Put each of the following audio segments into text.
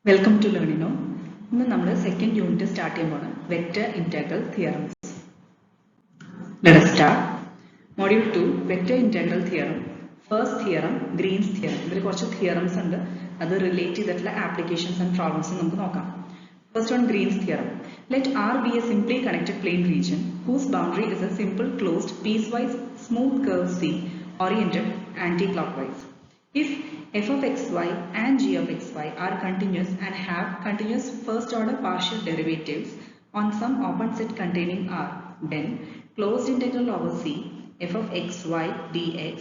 Welcome to Learnino. ഇന്ന് നമ്മൾ second unit start ചെയ്യുമ്പോൾ vector integral theorems. Let us start. Module 2 vector integral theorem. First theorem Green's theorem. ഇതിൽ കുറച്ച് theorems ഉണ്ട്. അത് റിലേറ്റ് ചെയ്തിട്ടുള്ള ആപ്ലിക്കേഷൻസ് ആൻഡ് പ്രോബ്ലംസ് നമുക്ക് നോക്കാം. First one, Green's theorem. Let R be a simply connected plane region whose boundary is a simple closed piecewise smooth curve C oriented anti-clockwise. If f of xy and g of xy are continuous and have continuous first order partial derivatives on some open set containing R, then closed integral over C f of xy dx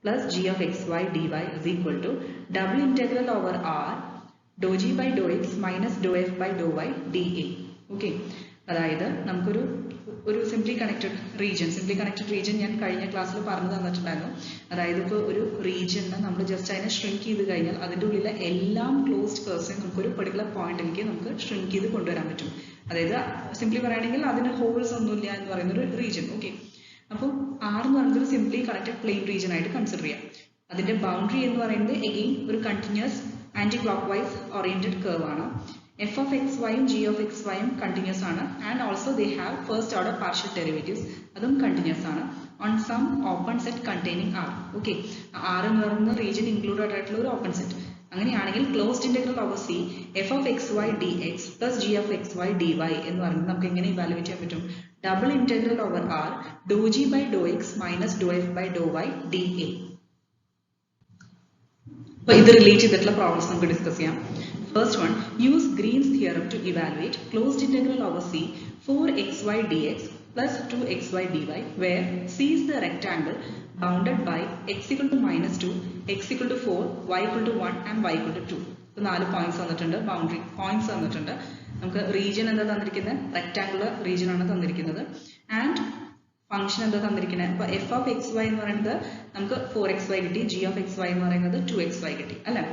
plus g of xy dy is equal to double integral over R dou g by dou x minus dou f by dou y dA. Okay, അതായത് നമുക്കൊരു simply connected region ഞാൻ കഴിഞ്ഞ ക്ലാസ്സിൽ പറഞ്ഞു തന്നിട്ടുണ്ടായിരുന്നു. അതായത് ഇപ്പോൾ ഒരു റീജിയനെ നമ്മൾ ജസ്റ്റ് അതിനെ ഷ്രിങ്ക് ചെയ്ത് കഴിഞ്ഞാൽ അതിൻ്റെ ഉള്ളിലെ എല്ലാം ക്ലോസ്ഡ് കേഴ്സിനെ നമുക്കൊരു പെർട്ടിക്കുലർ പോയിന്റിലേക്ക് നമുക്ക് ഷ്രിങ്ക് ചെയ്ത് കൊണ്ടുവരാൻ പറ്റും. അതായത് സിംപ്ലി പറയുകയാണെങ്കിൽ അതിന് ഹോൾസ് ഒന്നുമില്ല എന്ന് പറയുന്ന ഒരു റീജിയൻ. ഓക്കെ, അപ്പോൾ ആർ എന്ന് പറയുന്നത് ഒരു സിംപ്ലി കണക്റ്റഡ് പ്ലെയിൻ റീജിയൻ ആയിട്ട് കൺസിഡർ ചെയ്യാം. അതിന്റെ ബൗണ്ടറി എന്ന് പറയുന്നത് എഗെയിൻ ഒരു continuous anticlockwise oriented curve ആണ്. f of xy ഉം g of xy ഉം കണ്ടിന്യൂസ് ആണ് and also they have first order partial derivatives, അതും കണ്ടിന്യൂസ് ആണ് on some open set containing R. Okay, R എന്ന് പറയുന്ന region included ആയിട്ടുള്ള ഒരു ഓപ്പൺ സെറ്റ്. അങ്ങനെയാണെങ്കിൽ closed integral over C f of X y D x plus g of X y D y എന്ന് പറയുന്നത് നമുക്ക് എങ്ങനെ ഇവാലുവേറ്റ് ചെയ്യാൻ പറ്റും? Double integral over R do G by Dr X minus doh f by Dr y d A. അപ്പോൾ ഇത് relate ചെയ്തിട്ടുള്ള problems നമുക്ക് ഡിസ്കസ് ചെയ്യാം. First one, use Green's theorem to evaluate closed integral over C 4xy dx plus 2xy dy where C is the rectangle bounded by x equal to minus 2, x equal to 4, y equal to 1 and y equal to 2. ഇപ്പോൾ 4 points തന്നിട്ടുണ്ട്, boundary points തന്നിട്ടുണ്ട്. നമുക്ക് region എന്താ തന്നിരിക്കുന്നത്? Rectangular region ആണ് തന്നിരിക്കുന്നത്. And function എന്താ തന്നിരിക്കുന്നത്? ഇപ്പോൾ എഫ് ഓഫ് എക്സ് വൈ എന്ന് പറയുന്നത് നമുക്ക് 4xy കിട്ടി, ജി ഓഫ് എക്സ് വൈ എന്ന് പറയുന്നത് 2xy കിട്ടി അല്ലേ?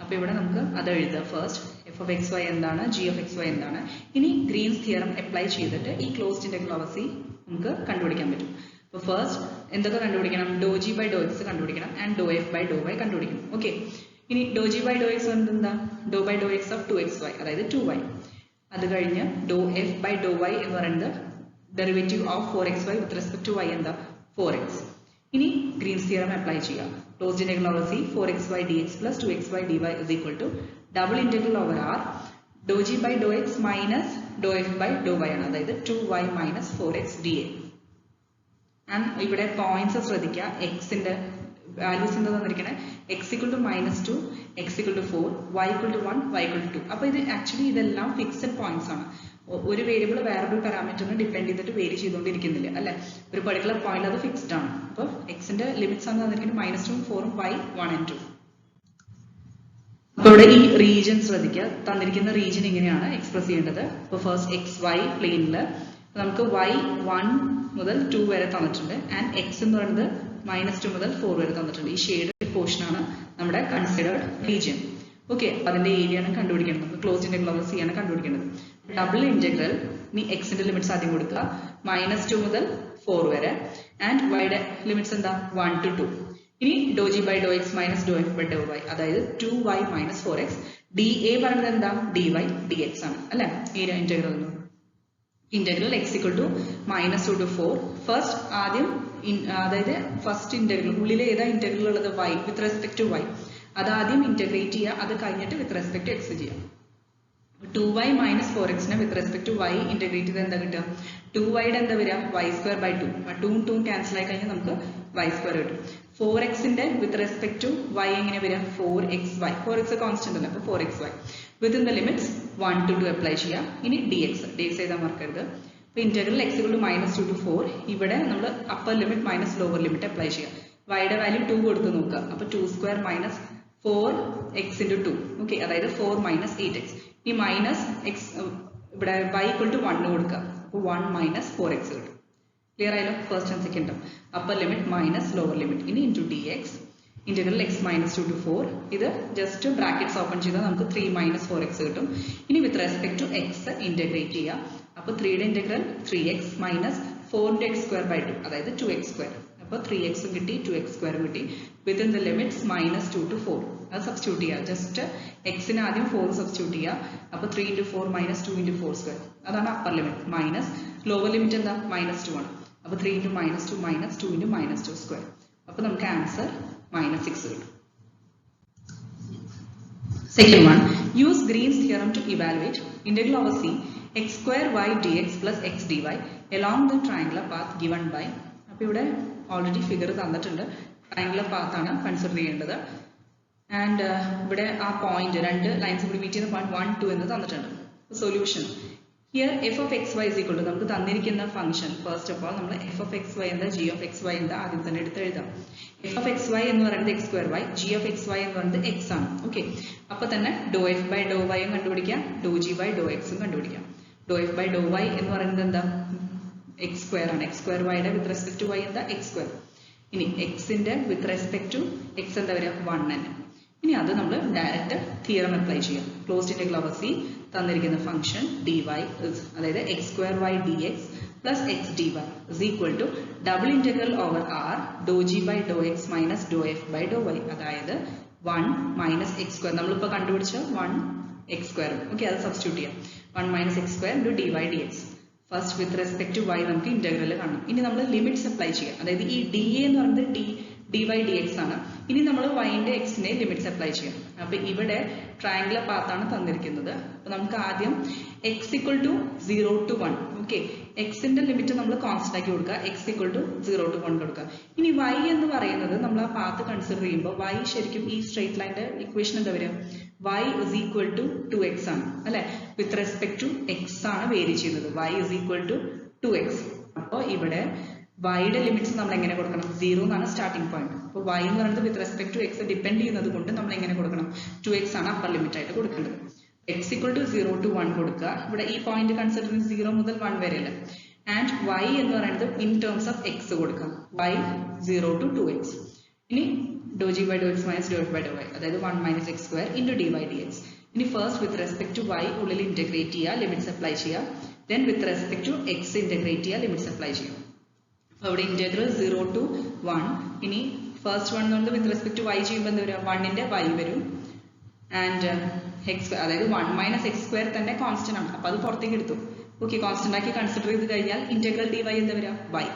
അപ്പോൾ ഇവിടെ നമുക്ക് അത് എഴുതുക. First f of X y എന്താണ്, ജി ഓഫ് എക്സ് വൈ എന്താണ്. ഇനി ഗ്രീൻസ് തിയറം അപ്ലൈ ചെയ്തിട്ട് ഈ ക്ലോസ്ഡ് ഇന്റഗ്രൽ ഓവർ സി നമുക്ക് കണ്ടുപിടിക്കാൻ പറ്റും. അപ്പോൾ ഫസ്റ്റ് എന്തൊക്കെ കണ്ടുപിടിക്കണം? Doe G by Dr X കണ്ടുപിടിക്കണം and doe F by Dr Y കണ്ടുപിടിക്കണം. ഓക്കെ, ഇനി ഡോ ജി ബൈ ഡോ എക്സ് എന്താ? Doe by Dr X of 2xy അതായത് 2y. അത് കഴിഞ്ഞ് doe F by Dr Y എന്ന് പറയുന്നത് derivative of 4xy with respect to y എന്താ? 4x. ഇനി ഗ്രീൻസ് തിയറം അപ്ലൈ ചെയ്യാം. Closed integral over C 4xy dx plus 2xy dy is equal to double integral over R dou g by dou x minus dou f by dou y ആണ്, അതായത് 2y minus 4x dA. And ഇവിടെ points ശ്രദ്ധിക്കുക. എക്സിന്റെ values എന്താ തന്നിരിക്കുന്നത്? x equal to minus 2, x equal to 4, y equal to 1, y equal to 2. അപ്പോൾ ഇത് actually ഇതെല്ലാം ഫിക്സഡ് പോയിന്റ്സ് ആണ്. ഒരു വേരിയബിൾ വേറൊരു പാരാമീറ്ററിനെ ഡിപെൻഡ് ചെയ്തിട്ട് വേരി ചെയ്തുകൊണ്ടിരിക്കുന്നില്ല അല്ലെ? ഒരു പെർട്ടിക്കുലർ പോയിന്റ് അത് ഫിക്സ്ഡ് ആണ്. അപ്പോൾ എക്സിന്റെ ലിമിറ്റ്സ് ആണ് തന്നിരിക്കുന്നത് -2, 4, y 1 and 2. അപ്പോൾ ഇവിടെ ഈ റീജിയൻ ശ്രദ്ധിക്കുക. തന്നിരിക്കുന്ന റീജിയൻ ഇങ്ങനെയാണ് എക്സ്പ്രസ് ചെയ്യേണ്ടത്. അപ്പോൾ ഫസ്റ്റ് എക്സ് വൈ പ്ലെയിനിൽ നമുക്ക് y 1 മുതൽ 2 വരെ തന്നിട്ടുണ്ട് ആൻഡ് എക്സ് എന്ന് പറയുന്നത് -2 മുതൽ 4 വരെ തന്നിട്ടുണ്ട്. ഈ ഷെയ്ഡ് പോർഷൻ ആണ് നമ്മുടെ കൺസിഡേർഡ് റീജിയൻ. ഓക്കെ, അതിന്റെ ഏരിയ ആണ് കണ്ടുപിടിക്കേണ്ടത്. നമുക്ക് ക്ലോസ്ഡ് ഇന്റഗ്രൽ ഓവർ സി ആണ് കണ്ടുപിടിക്കേണ്ടത്. ഡബിൾ ഇന്റഗ്രൽ നീ എക്സിന്റെ ലിമിറ്റ്സ് ആദ്യം കൊടുക്കുക, -2 മുതൽ 4 വരെ ആൻഡ് വൈയുടെ ലിമിറ്റ്സ് എന്താ? 1 to 2. ഇനി ഡോ G by Dr X minus doh f by Dr Y അതായത് 2y minus 4x. D A പറയുന്നത് എന്താ? dy dx ആണ് അല്ലെ? Area integral integral x equal to -2 to 4. First ആദ്യം അതായത് ഫസ്റ്റ് ഇന്റഗ്രൽ ഉള്ളിലെ ഏതാ ഇന്റഗ്രൽ ഉള്ളത്? y with respect to y. അത് ആദ്യം ഇന്റഗ്രേറ്റ് ചെയ്യുക, അത് കഴിഞ്ഞിട്ട് വിത്ത് റെസ്പെക്ട് ടു എക്സ് ചെയ്യാം. 2y minus 4x നെ with respect to y integrate ചെയ്ത് എന്താ കിട്ടുക? 2y യുടെ എന്താ വരിക? y² by 2. 2 ക്യാൻസൽ ആയി കഴിഞ്ഞാൽ നമുക്ക് y² കിട്ടും. 4x ന്റെ വിത്ത് റെസ്പെക്ട് ടു y എങ്ങനെ വരിക? 4xy. 4x കോൺസ്റ്റന്റ് അല്ല, അപ്പോൾ 4xy within the limits 1 to 2 apply ചെയ്യാം. ഇനി dx ചെയ്താൽ മറക്കരുത്. അപ്പോൾ integral x equal to -2 to 4. ഇവിടെ നമ്മൾ upper limit minus lower limit apply ചെയ്യാം. y യുടെ വാല്യൂ 2 കൊടുത്ത് നോക്കുക. അപ്പോൾ 2² minus 4x into 2. ഓക്കെ, അതായത് 4 minus 8x. ഈ മൈനസ് എക്സ് ഇവിടെ y equal to 1 കൊടുക്കുക. അപ്പോൾ 1 minus 4x കിട്ടും. ക്ലിയർ ആയല്ലോ? First and second term upper limit minus lower limit. ഇനി into D X integral x -2 to 4. ഇത് ജസ്റ്റ് ബ്രാക്കറ്റ്സ് ഓപ്പൺ ചെയ്താൽ നമുക്ക് 3 minus 4x കിട്ടും. ഇനി with respect to X integrate ചെയ്യാം. അപ്പോൾ 3യുടെ ഇന്റഗ്രൽ 3x minus 4ന്റെ x² by 2 അതായത് 2x². അപ്പോൾ 3x കിട്ടി, 2x² കിട്ടി. Within the limits -2 to 4. അത് സബ്സ്റ്റിറ്റ്യൂട്ട് ചെയ്യുക. ജസ്റ്റ് x ന് ആദ്യം 4 സബ്സ്റ്റിറ്റ്യൂട്ട് ചെയ്യുക. അപ്പോൾ 3 into 4 minus 2 into 4 square. അതാണ് upper limit. Minus lower limit എന്താ? -2 ആണ്. അപ്പോൾ 3 into -2 minus 2 into -2 square. അപ്പോൾ നമുക്ക് ആൻസർ -6 കിട്ടും. Second one, use Green's theorem to evaluate integral over c x square y dx plus x dy along the triangular path given by. അപ്പോൾ ഇവിടെ already figure തന്നിട്ടുണ്ട്. Triangular path ആണ് consider ചെയ്യേണ്ടത്. And ഇവിടെ ആ പോയിന്റ് രണ്ട് lines കൂടി meet ചെയ്യുന്ന പോയിന്റ് 1, 2 എന്ന് തന്നിട്ടുണ്ട്. Solution here f of xy is equal to നമുക്ക് തന്നിരിക്കുന്ന ഫംഗ്ഷൻ ഫസ്റ്റ് ഓഫ് ഓൾ നമ്മൾ f of xy എന്താ g of xy എന്താ ആദ്യം തന്നെ എടുത്ത് എഴുതാം. f of xy എന്ന് പറയുന്നത് x square y, g of xy എന്ന് പറയുന്നത് x ആണ്. ഓക്കെ, അപ്പോൾ തന്നെ do f by do y കണ്ടുപിടിക്കാം, ഡോ g by ഡോ x കണ്ടുപിടിക്കാം. ഡോ f by ഡോ y എന്ന് പറയുന്നത് എന്താ? x square ആണ്. x square y യുടെ വിത്ത് റെസ്പെക്ട് ടു y എന്താ? x square. ഇനി x ന്റെ വിത്ത് റെസ്പെക്ട് ടു x എന്താ വരിക? 1 തന്നെ. ഇനി അത് നമ്മൾ ഡയറക്റ്റ് തിയറം അപ്ലൈ ചെയ്യാം. ക്ലോസ്ഡ് ഇന്റഗ്രൽ ഓവർ c തന്നിരിക്കുന്ന ഫംഗ്ഷൻ dy അതായത് x square y dx plus x dy is equal to double integral over r dou g by dou x minus dou f by dou y. അതായത് 1 minus x square നമ്മളിപ്പോൾ കണ്ടുപിടിച്ച 1 x square. Okay, അത് substitute ചെയ്യാം. 1 minus x square into dy dx. First with respect to y നമുക്ക് integral കാണണം. ഇനി നമ്മൾ limits apply ചെയ്യാം. അതായത് ഈ ഡി എന്ന് പറയുന്നത് dy dx ആണ്. ഇനി നമ്മൾ yന്റെ x നെ ലിമിറ്റ്സ് അപ്ലൈ ചെയ്യാം. അപ്പോൾ ഇവിടെ ട്രയാങ്കുലർ പാത്ത് ആണ് തന്നിരിക്കുന്നത്. അപ്പോൾ നമുക്ക് ആദ്യം x equal to 0 to 1. Okay, x ന്റെ ലിമിറ്റ് നമ്മൾ കോൺസ്റ്റന്റ് ആക്കി കൊടുക്കുക. x equal to 0 to 1 കൊടുക്കുക. ഇനി y എന്ന് പറയുന്നത് നമ്മൾ ആ പാത്ത് കൺസിഡർ ചെയ്യുമ്പോൾ y ശരിക്കും ഈ സ്ട്രെയിറ്റ് ലൈനിന്റെ ഇക്വേഷൻ എന്താ വരിക? y is equal to 2x ആണ് അല്ലെ? വിത്ത് റെസ്പെക്ട് ടു x ആണ് വേരി ചെയ്യുന്നത്. y is equal to 2x. അപ്പോൾ ഇവിടെ y-യുടെ ലിമിറ്റ്സ് നമ്മൾ എങ്ങനെ കൊടുക്കണം? 0 എന്നാണ് സ്റ്റാർട്ടിംഗ് പോയിന്റ്. അപ്പോൾ y എന്ന് പറയുന്നത് with respect to x depend ചെയ്യുന്നത് കൊണ്ട് നമ്മൾ എങ്ങനെ കൊടുക്കണം? 2x ആണ് അപ്പർ ലിമിറ്റ് ആയിട്ട് കൊടുക്കേണ്ടത്. x equal to 0 to 1 കൊടുക്കുക. ഇവിടെ ഈ പോയിന്റ് കൺസിഡർ ചെയ്യുന്നത് 0 മുതൽ 1 വരെ അല്ലേ? ആൻഡ് y എന്ന് പറയുന്നത് ഇൻ ടേംസ് ഓഫ് x കൊടുക്കാം. y 0 to 2x. ഇനി dou g by dou x minus dou f by dou y അതായത് 1 minus x square into dy dx. ഇനി first with respect to y ഉള്ളിൽ integrate ചെയ്യുക, limits apply ചെയ്യുക. Then with respect to x integrate ചെയ്യുക, limits apply ചെയ്യുക. അപ്പോൾ അവിടെ integral 0 to 1. ഇനി ഫസ്റ്റ് 1 കൊണ്ട് വിത്ത് റെസ്പെക്ട് ടു y ചെയ്യുമ്പോൾ എന്താ വരിക? 1 ന്റെ y വരും. ആൻഡ് x അതായത് 1 minus x square തന്നെ കോൺസ്റ്റന്റ് ആണ്. അപ്പോൾ അത് പുറത്തേക്ക് എടുത്തു. ഓക്കെ, കോൺസ്റ്റന്റ് ആക്കി കൺസിഡർ ചെയ്ത് കഴിഞ്ഞാൽ ഇന്റഗ്രൽ dy എന്താ വരിക? y.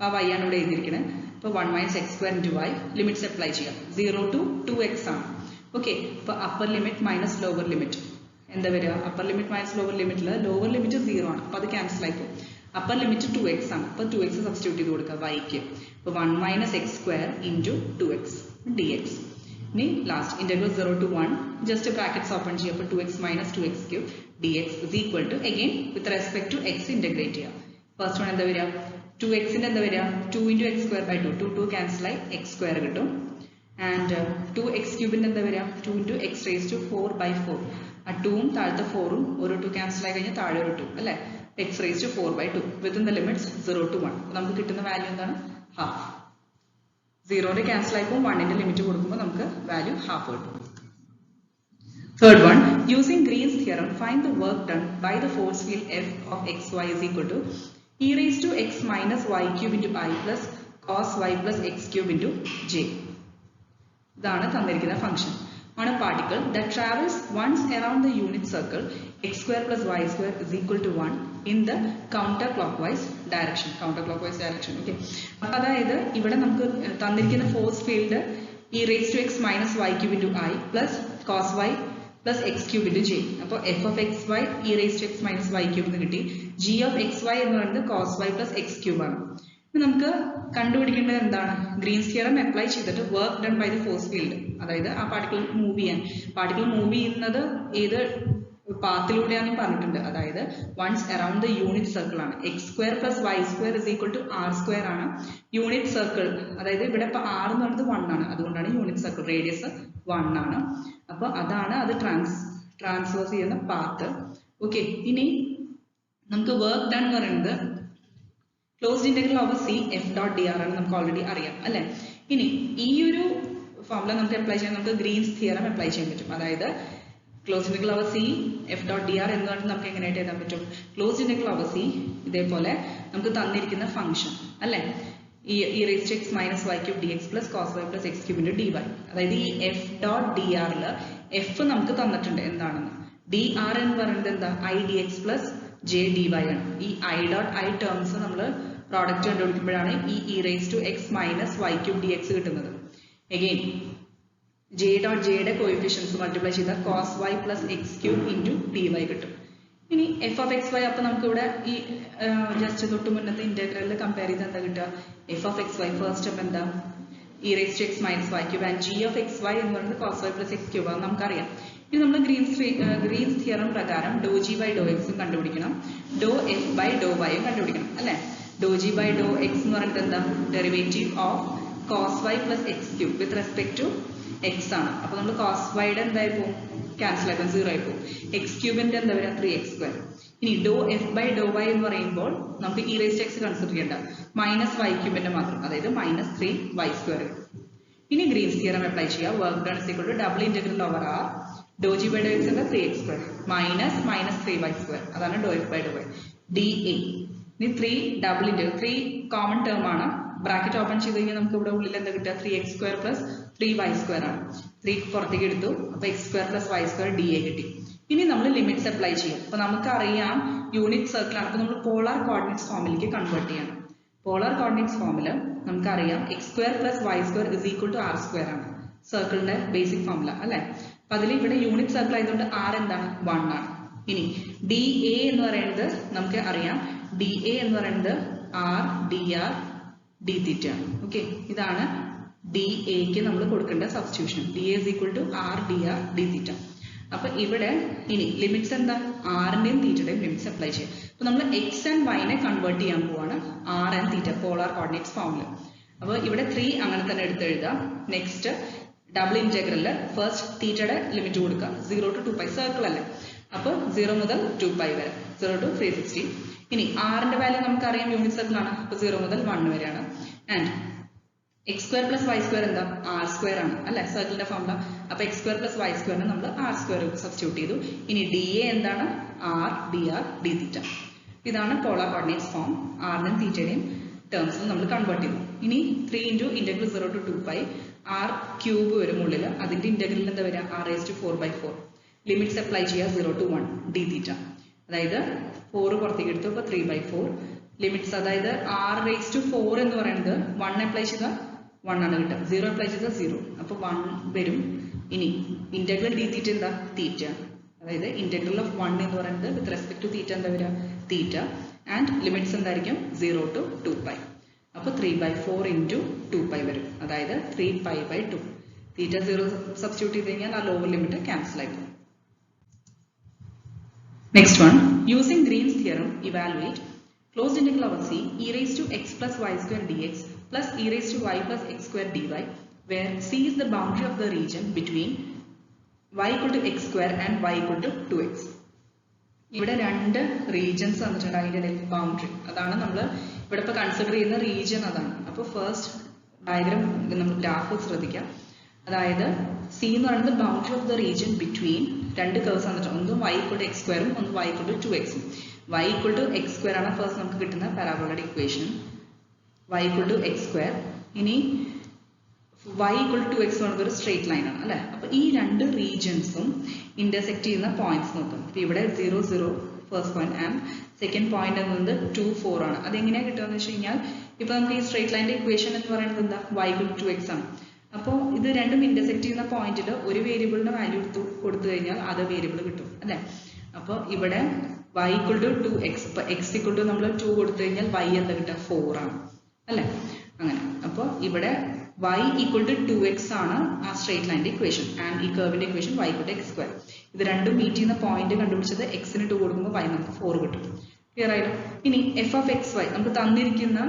അപ്പോൾ y ആണ് ഇവിടെ എഴുതിയിരിക്കുന്നത്. അപ്പോൾ 1 minus x square into y limits apply ചെയ്യാം. 0 to 2x ആണ്. ഓക്കെ, അപ്പോൾ upper limit minus lower limit എന്താ വരിക? അപ്പർ ലിമിറ്റ് മൈനസ് ലോവർ ലിമിറ്റിൽ ലോവർ ലിമിറ്റ് 0 ആണ്. അപ്പോൾ അത് ക്യാൻസൽ ആയി പോകും. അപ്പർ ലിമിറ്റ് 2x ആണ്. അപ്പോൾ 2x സബ്സ്റ്റിറ്റ്യൂട്ട് ചെയ്ത് കൊടുക്കുക y-ക്ക്. അപ്പോൾ 1 minus x square into 2x dx. ഇനി last integral 0 to 1 just brackets open ചെയ്യുക. അപ്പോൾ 2x minus 2x cube dx is equal to again with respect to x integrate ചെയ്യുക. First one എന്താ വരിക? 2x ന്റെ എന്താ വരിക? 2 into x square by 2. 2 cancel ആയി x square കിട്ടും. ആൻഡ് 2x ക്യൂബിന്റെ എന്താ വരിക? 2 into x raised to 4 by 4. ആ 2ഉം താഴത്തെ 4ഉം ഒരു 2 ക്യാൻസൽ ആയി കഴിഞ്ഞാൽ താഴെ ഒരു 2 അല്ലേ? x raised to 4 by 2 within the limits 0 to 1. നമുക്ക് കിട്ടുന്ന വാല്യൂ എന്താണ്? ഹാഫ്. 0 ക്യാൻസൽ ആയിപ്പോൾ 1 ന്റെ ലിമിറ്റ് കൊടുക്കുമ്പോൾ നമുക്ക് വാല്യൂ ഹാഫ് കിട്ടും. Third one, using Green's theorem, find the work done by the force field F of xy is equal to e raised to x minus y cube into I plus cos y plus x cube into j. ഇതാണ് തന്നിരിക്കുന്ന function. On a particle that travels once around the unit circle, x square plus y square is equal to 1 in the counterclockwise direction. Counterclockwise direction. Okay. അപ്പോൾ അതായത് ഇവിടെ നമുക്ക് തന്നിരിക്കുന്ന force field e raised to x minus y cube into I plus cos y plus x cube into j. അപ്പോൾ f of xy e raised to x minus y cube എന്ന് കിട്ടി. g of xy എന്ന് പറയുന്നത് cos y plus x cube ആണ്. നമുക്ക് കണ്ടുപിടിക്കേണ്ടത് എന്താണ്? Green's theorem apply ചെയ്തിട്ട് work done by the force field, അതായത് ആ പാർട്ടിക്കിൾ മൂവ് ചെയ്യാൻ. പാർട്ടിക്കിൾ മൂവ് ചെയ്യുന്നത് ഏത് പാത്തിലൂടെയാണെന്ന് പറഞ്ഞിട്ടുണ്ട്. അതായത് once around the unit circle ആണ്. X square plus Y square is equal to R square ആണ് യൂണിറ്റ് സർക്കിൾ. അതായത് ഇവിടെ ഇപ്പൊ ആർ എന്ന് പറയുന്നത് 1 ആണ്, അതുകൊണ്ടാണ് യൂണിറ്റ് സർക്കിൾ റേഡിയസ് 1 ആണ്. അപ്പൊ അതാണ് അത് ട്രാൻസ്വേഴ്സ് ചെയ്യുന്ന പാത്ത്. ഓക്കെ, ഇനി നമുക്ക് വർക്ക് ഡൺ എന്ന് പറയുന്നത് closed integral over C f dot d r ആണ്, നമുക്ക് ഓൾറെഡി അറിയാം അല്ലെ. ഇനി ഈ ഒരു ഫോർമുല നമുക്ക് അപ്ലൈ ചെയ്യാൻ നമുക്ക് ഗ്രീൻസ് തിയറം അപ്ലൈ ചെയ്യാൻ പറ്റും. അതായത് closed integral over C f dot d r എന്ന് പറഞ്ഞാൽ നമുക്ക് എങ്ങനെയായിട്ട് എഴുതാൻ പറ്റും? ക്ലോസ്ഡ് ഇന്റഗ്രൽ ഓവർ സി ഇതേപോലെ നമുക്ക് തന്നിരിക്കുന്ന ഫംഗ്ഷൻ അല്ലെ. e raised to x minus y cube dx plus cos y plus x cube into dy. അതായത് ഈ f dot dr ല് f നമുക്ക് തന്നിട്ടുണ്ട് എന്താണെന്ന്. dr എന്ന് പറയുന്നത് എന്താ I dx plus j dy ആണ്. ഈ I dot I ടേംസ് നമ്മൾ പ്രോഡക്റ്റ് കണ്ടുപിടിക്കുമ്പോഴാണ് ഈ e raised to x minus y cube dx കിട്ടുന്നത്. Again j dot j യുടെ കോഎഫിഷ്യൻസ് മൾട്ടിപ്ലൈ ചെയ്താൽ cos y plus x cube into dy കിട്ടും. ഇനി f of x y അപ്പോൾ നമുക്ക് ഇവിടെ ഈ ജസ്റ്റ് തൊട്ട് മുന്നത്തെ ഇന്റഗ്രലിൽ കമ്പയർ ചെയ്താൽ എന്താ കിട്ടുക? f of x y first step എന്താ e raised to x minus y cube and g of x y എന്ന് പറയുന്നത് cos y plus x cube ആണ് നമുക്കറിയാം. ഇനി നമ്മൾ ഗ്രീൻസ് തിയറം പ്രകാരം ഡോ g by ഡോ x കണ്ടുപിടിക്കണം, ഡോ f by ഡോ y കണ്ടുപിടിക്കണം അല്ലേ? ഡോ g by ഡോ x എന്ന് പറയുന്നത് എന്താ derivative of cos y plus x cube with respect to x ആണ്. അപ്പോൾ നമ്മൾ cos y യുടെ എന്തായി പോകും? ക്യാൻസൽ ആയിപ്പോൾ 0 ആയി പോകും. x ക്യൂബിന്റെ എന്താ വരിക 3x². ഇനി ഡോ f by ഡോ y എന്ന് പറയുമ്പോൾ നമുക്ക് e raised to x consider ചെയ്യണ്ട, മൈനസ് y ക്യൂബിന്റെ മാത്രം, അതായത് മൈനസ് 3y². ഇനി ഗ്രീൻസ് തിയറം അപ്ലൈ ചെയ്യുക. Work done is equal to double integral over r do g by do x എന്താ 3x² മൈനസ് 3y², അതാണ് ഡോ f by do y dA. ഇനി 3 double integral 3 common term ആണ്, bracket open ചെയ്ത് കഴിഞ്ഞാൽ നമുക്ക് ഇവിടെ ഉള്ളിൽ എന്താ കിട്ടുക? 3x² plus 3y² ആണ്. 3 പുറത്തേക്ക് എടുത്തു, അപ്പോൾ x² plus y² dA കിട്ടി. ഇനി നമ്മൾ ലിമിറ്റ്സ് അപ്ലൈ ചെയ്യും. അപ്പോൾ നമുക്കറിയാം യൂണിറ്റ് സർക്കിൾ ആണ്, അപ്പോൾ നമ്മൾ പോളാർ കോർഡിനേറ്റ്സ് ഫോമിലേക്ക് കൺവേർട്ട് ചെയ്യണം. പോളാർ കോർഡിനേറ്റ്സ് ഫോമിൽ നമുക്കറിയാം x² plus y² is equal to r² ആണ് സർക്കിളിന്റെ ബേസിക് ഫോമുല അല്ലേ? അപ്പോൾ അതിൽ ഇവിടെ യൂണിറ്റ് സർക്കിൾ ആയതുകൊണ്ട് r എന്താണ് 1 ആണ്. ഇനി dA എന്ന് പറയുന്നത് നമുക്ക് അറിയാം, dA എന്ന് പറയുന്നത് r dr d theta ആണ്. ഓക്കെ, ഇതാണ് dAക്ക് നമ്മൾ കൊടുക്കേണ്ട substitution. dA is equal to r dr d theta. അപ്പോൾ ഇവിടെ ഇനി ലിമിറ്റ്സ് എന്താ? ആറിന്റെയും തീറ്റയുടെയും ലിമിറ്റ്സ് അപ്ലൈ ചെയ്യും. അപ്പോൾ നമ്മൾ എക്സ് ആൻഡ് വൈനെ കൺവേർട്ട് ചെയ്യാൻ പോവാണ് r and theta polar coordinates ഫോമിൽ. അപ്പോൾ ഇവിടെ 3 അങ്ങനെ തന്നെ എടുത്ത് എഴുതാം. നെക്സ്റ്റ് ഡബിൾ ഇന്റഗ്രലിൽ ഫസ്റ്റ് തീറ്റയുടെ ലിമിറ്റ് കൊടുക്കുക 0 to 2π സർക്കിൾ അല്ലേ? അപ്പോൾ 0 മുതൽ 2π വരെ 0 to 360. ഇനി ആറിന്റെ വാല്യൂ നമുക്കറിയാം യൂണിറ്റ് സർക്കിൾ ആണ്, അപ്പോൾ 0 മുതൽ 1 വരെയാണ്. ആൻഡ് x² plus y² എന്താ r² ആണ് അല്ലെ സർക്കിളിന്റെ ഫോമുല. അപ്പോൾ x² plus y² നമ്മൾ r² സബ്സ്റ്റിറ്റ്യൂട്ട് ചെയ്തു. ഇനി dA എന്താണ്? r dr d theta. ഇതാണ് പോളാർ കോർഡിനേറ്റ്സ് ഫോം. ആറിന്റെയും തീറ്റയുടെയും ടേംസിൽ നമ്മൾ കൺവേർട്ട് ചെയ്തു. ഇനി 3 into integral 0 to 2π r cube വരും ഉള്ളിൽ, അതിന്റെ ഇന്റഗ്രലിൽ എന്താ വരിക? r raised to 4/4. Limits apply ചെയ്യുക 0 to 1 d theta, അതായത് 4 പുറത്തേക്ക് എടുത്തു, അപ്പോൾ 3/4. ലിമിറ്റ്സ് അതായത് r raised to 4 എന്ന് പറയുന്നത് 1 അപ്ലൈ ചെയ്താൽ 1 ആണ് കിട്ടുക, 0 അപ്ലൈ ചെയ്താൽ 0, അപ്പോൾ 1 വരും. ഇനി ഇന്റഗ്രൽ d theta എന്താ? തീറ്റ, അതായത് ഇന്റഗ്രൽ ഓഫ് 1 എന്ന് പറയുന്നത് വിത്ത് റെസ്പെക്ട് ടു തീറ്റ എന്താ വരിക? തീറ്റ. ആൻഡ് ലിമിറ്റ്സ് എന്തായിരിക്കും? 0 to 2π. അപ്പോൾ 3/4 into 2π വരും, അതായത് 3π/2. തീറ്റ 0 സബ്സ്റ്റിറ്റ്യൂട്ട് ചെയ്ത് കഴിഞ്ഞാൽ ആ ലോവർ ലിമിറ്റ് ക്യാൻസൽ ആയി പോകും. Next one, using Green's theorem, evaluate closed integral over C e raised to x plus y² dx plus e raised to y plus x² dy, where C is the boundary of the region between y equal to x² and y equal to 2x. ഇവിടെ രണ്ട് regions തന്നിട്ടുണ്ട്, അതിൻ്റെ ഇടയിൽ boundary, അതാണ് നമ്മൾ ഇവിടെ ഇപ്പോൾ consider ചെയ്യുന്ന റീജിയൻ അതാണ്. അപ്പോൾ ഫസ്റ്റ് ഡയഗ്രാം നമ്മൾ ഗ്രാഫ് ശ്രദ്ധിക്കാം. അതായത് സി എന്ന് പറയുന്നത് boundary of the region between രണ്ട് കർവ്സ് തന്നിട്ടുണ്ട്, ഒന്ന് y equal to x² ഒന്ന് y equal to 2x. y equal to x² ആണ് ഫസ്റ്റ് നമുക്ക് കിട്ടുന്ന പാരാബോളയുടെ equation, y equal to x². ഇനി y equal to 2x എന്ന് പറയുന്നത് ഒരു സ്ട്രേറ്റ് ലൈൻ ആണ് അല്ലേ? അപ്പോൾ ഈ രണ്ട് റീജിയൻസും ഇന്റർസെക്ട് ചെയ്യുന്ന പോയിന്റ്സ് നോക്കും. അപ്പോൾ ഇവിടെ 0 0 first point and second point എന്നത് 2 4 ആണ്. അതെങ്ങനെയാണ് കിട്ടുക എന്ന് വെച്ച് കഴിഞ്ഞാൽ ഇപ്പോൾ നമുക്ക് ഈ സ്ട്രേറ്റ് ലൈൻ്റെ ഇക്വേഷൻ എന്ന് പറയുന്നത് എന്താ? y equal to 2x ആണ്. അപ്പോൾ ഇത് രണ്ടും ഇന്റർസെക്ട് ചെയ്യുന്ന പോയിന്റിൽ ഒരു വേരിയബിളിന്റെ വാല്യൂ കൊടുത്തു കഴിഞ്ഞാൽ അത് വേരിയബിൾ കിട്ടും അല്ലേ? അപ്പോൾ ഇവിടെ y equal to 2x, x equal to നമ്മൾ 2 കൊടുത്തു കഴിഞ്ഞാൽ y എന്താ കിട്ടുക? 4 ആണ് അല്ലേ? അങ്ങനെ അപ്പോൾ ഇവിടെ y equal to 2x ആണ് ആ സ്ട്രേറ്റ് ലൈൻ്റെ ഇക്വേഷൻ ആൻഡ് ഈ കർവിന്റെ equation y equal to x². ഇത് രണ്ടും മീറ്റ് ചെയ്യുന്ന പോയിന്റ് കണ്ടുപിടിച്ചത് x-ന് 2 കൊടുക്കുമ്പോൾ y നമുക്ക് 4 കിട്ടും. ക്ലിയർ ആയില്ലോ? ഇനി f of xy നമുക്ക് തന്നിരിക്കുന്ന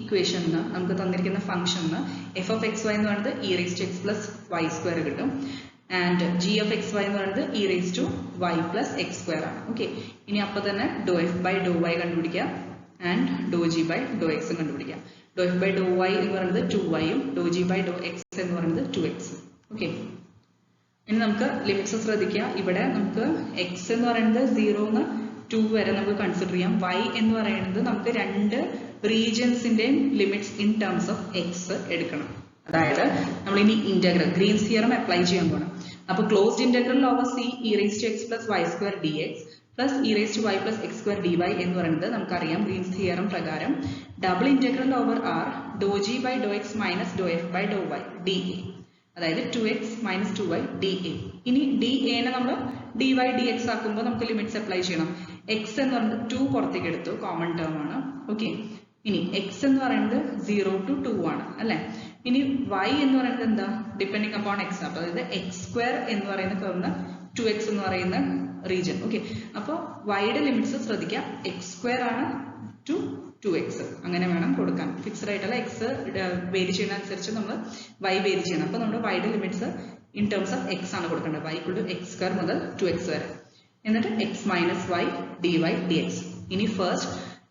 ഇക്വേഷന്, നമുക്ക് തന്നിരിക്കുന്ന ഫംഗ്ഷന് f of xy എന്ന് പറയുന്നത് e raised to x plus y² കിട്ടും. ആൻഡ് g of xy എന്ന് പറയുന്നത് e raised to y plus x² ആണ്. ഓക്കെ, ഇനി അപ്പോൾ തന്നെ do f by do y കണ്ടുപിടിക്കുക and do g by do x കണ്ടുപിടിക്കുക. ഡോ f by ഡോ y എന്ന് പറയുന്നത് 2y-ഉം ഡോ g by ഡോ x എന്ന് പറയുന്നത് 2x. ഓക്കെ, ഇനി നമുക്ക് ലിമിറ്റ്സ് ശ്രദ്ധിക്കുക. ഇവിടെ നമുക്ക് x എന്ന് പറയുന്നത് 0 ന്ന് 2 വരെ നമുക്ക് കൺസിഡർ ചെയ്യാം. y എന്ന് പറയുന്നത് നമുക്ക് രണ്ട് റീജിയൻസിന്റെയും limits in terms of X എടുക്കണം. അതായത് നമ്മൾ ഇനി ഇന്റഗ്രൽ ഗ്രീൻസ് തിയറം അപ്ലൈ ചെയ്യാൻ പോകണം. അപ്പോൾ closed integral over c e raise to x plus Y square d x plus e raise to y plus x square d y എന്ന് പറയുന്നത് നമുക്കറിയാം ഗ്രീൻസ് തിയറം പ്രകാരം double integral over R do G by Dr X minus doh f by Dr y d a, അതായത് 2x minus 2y d a. ഇനി d എനെ നമ്മൾ D Y D X ആക്കുമ്പോൾ നമുക്ക് ലിമിറ്റ്സ് അപ്ലൈ ചെയ്യണം. X എന്ന് പറയുന്നത് 2 പുറത്തേക്ക് എടുത്തു, കോമൺ ടേം ആണ്. ഓക്കെ, ഇനി എക്സ് എന്ന് പറയുന്നത് 0 to 2 ആണ് അല്ലെ. ഇനി y എന്ന് പറയുന്നത് എന്താ, ഡിപ്പെൻഡിങ് അപ്പോൺ എക്സ്. അപ്പൊ അതായത് എക്സ് സ്ക്വയർ എന്ന് പറയുന്ന കർവ് 2x എന്ന് പറയുന്ന റീജിയൻ. ഓക്കെ, അപ്പോൾ വൈയുടെ ലിമിറ്റ്സ് ശ്രദ്ധിക്കാം, എക്സ് സ്ക്വയർ ആണ് ടു 2x അങ്ങനെ വേണം കൊടുക്കാൻ. ഫിക്സഡ് ആയിട്ടുള്ള എക്സ് വേരി ചെയ്യുന്ന അനുസരിച്ച് നമ്മൾ y വേരി ചെയ്യണം. അപ്പോൾ നമ്മുടെ വൈയുടെ limits in terms of X ആണ് കൊടുക്കേണ്ടത്. y equal to X square മുതൽ 2x വരെ. എന്നിട്ട് X minus Y D Y D X. ഇനി ഫസ്റ്റ്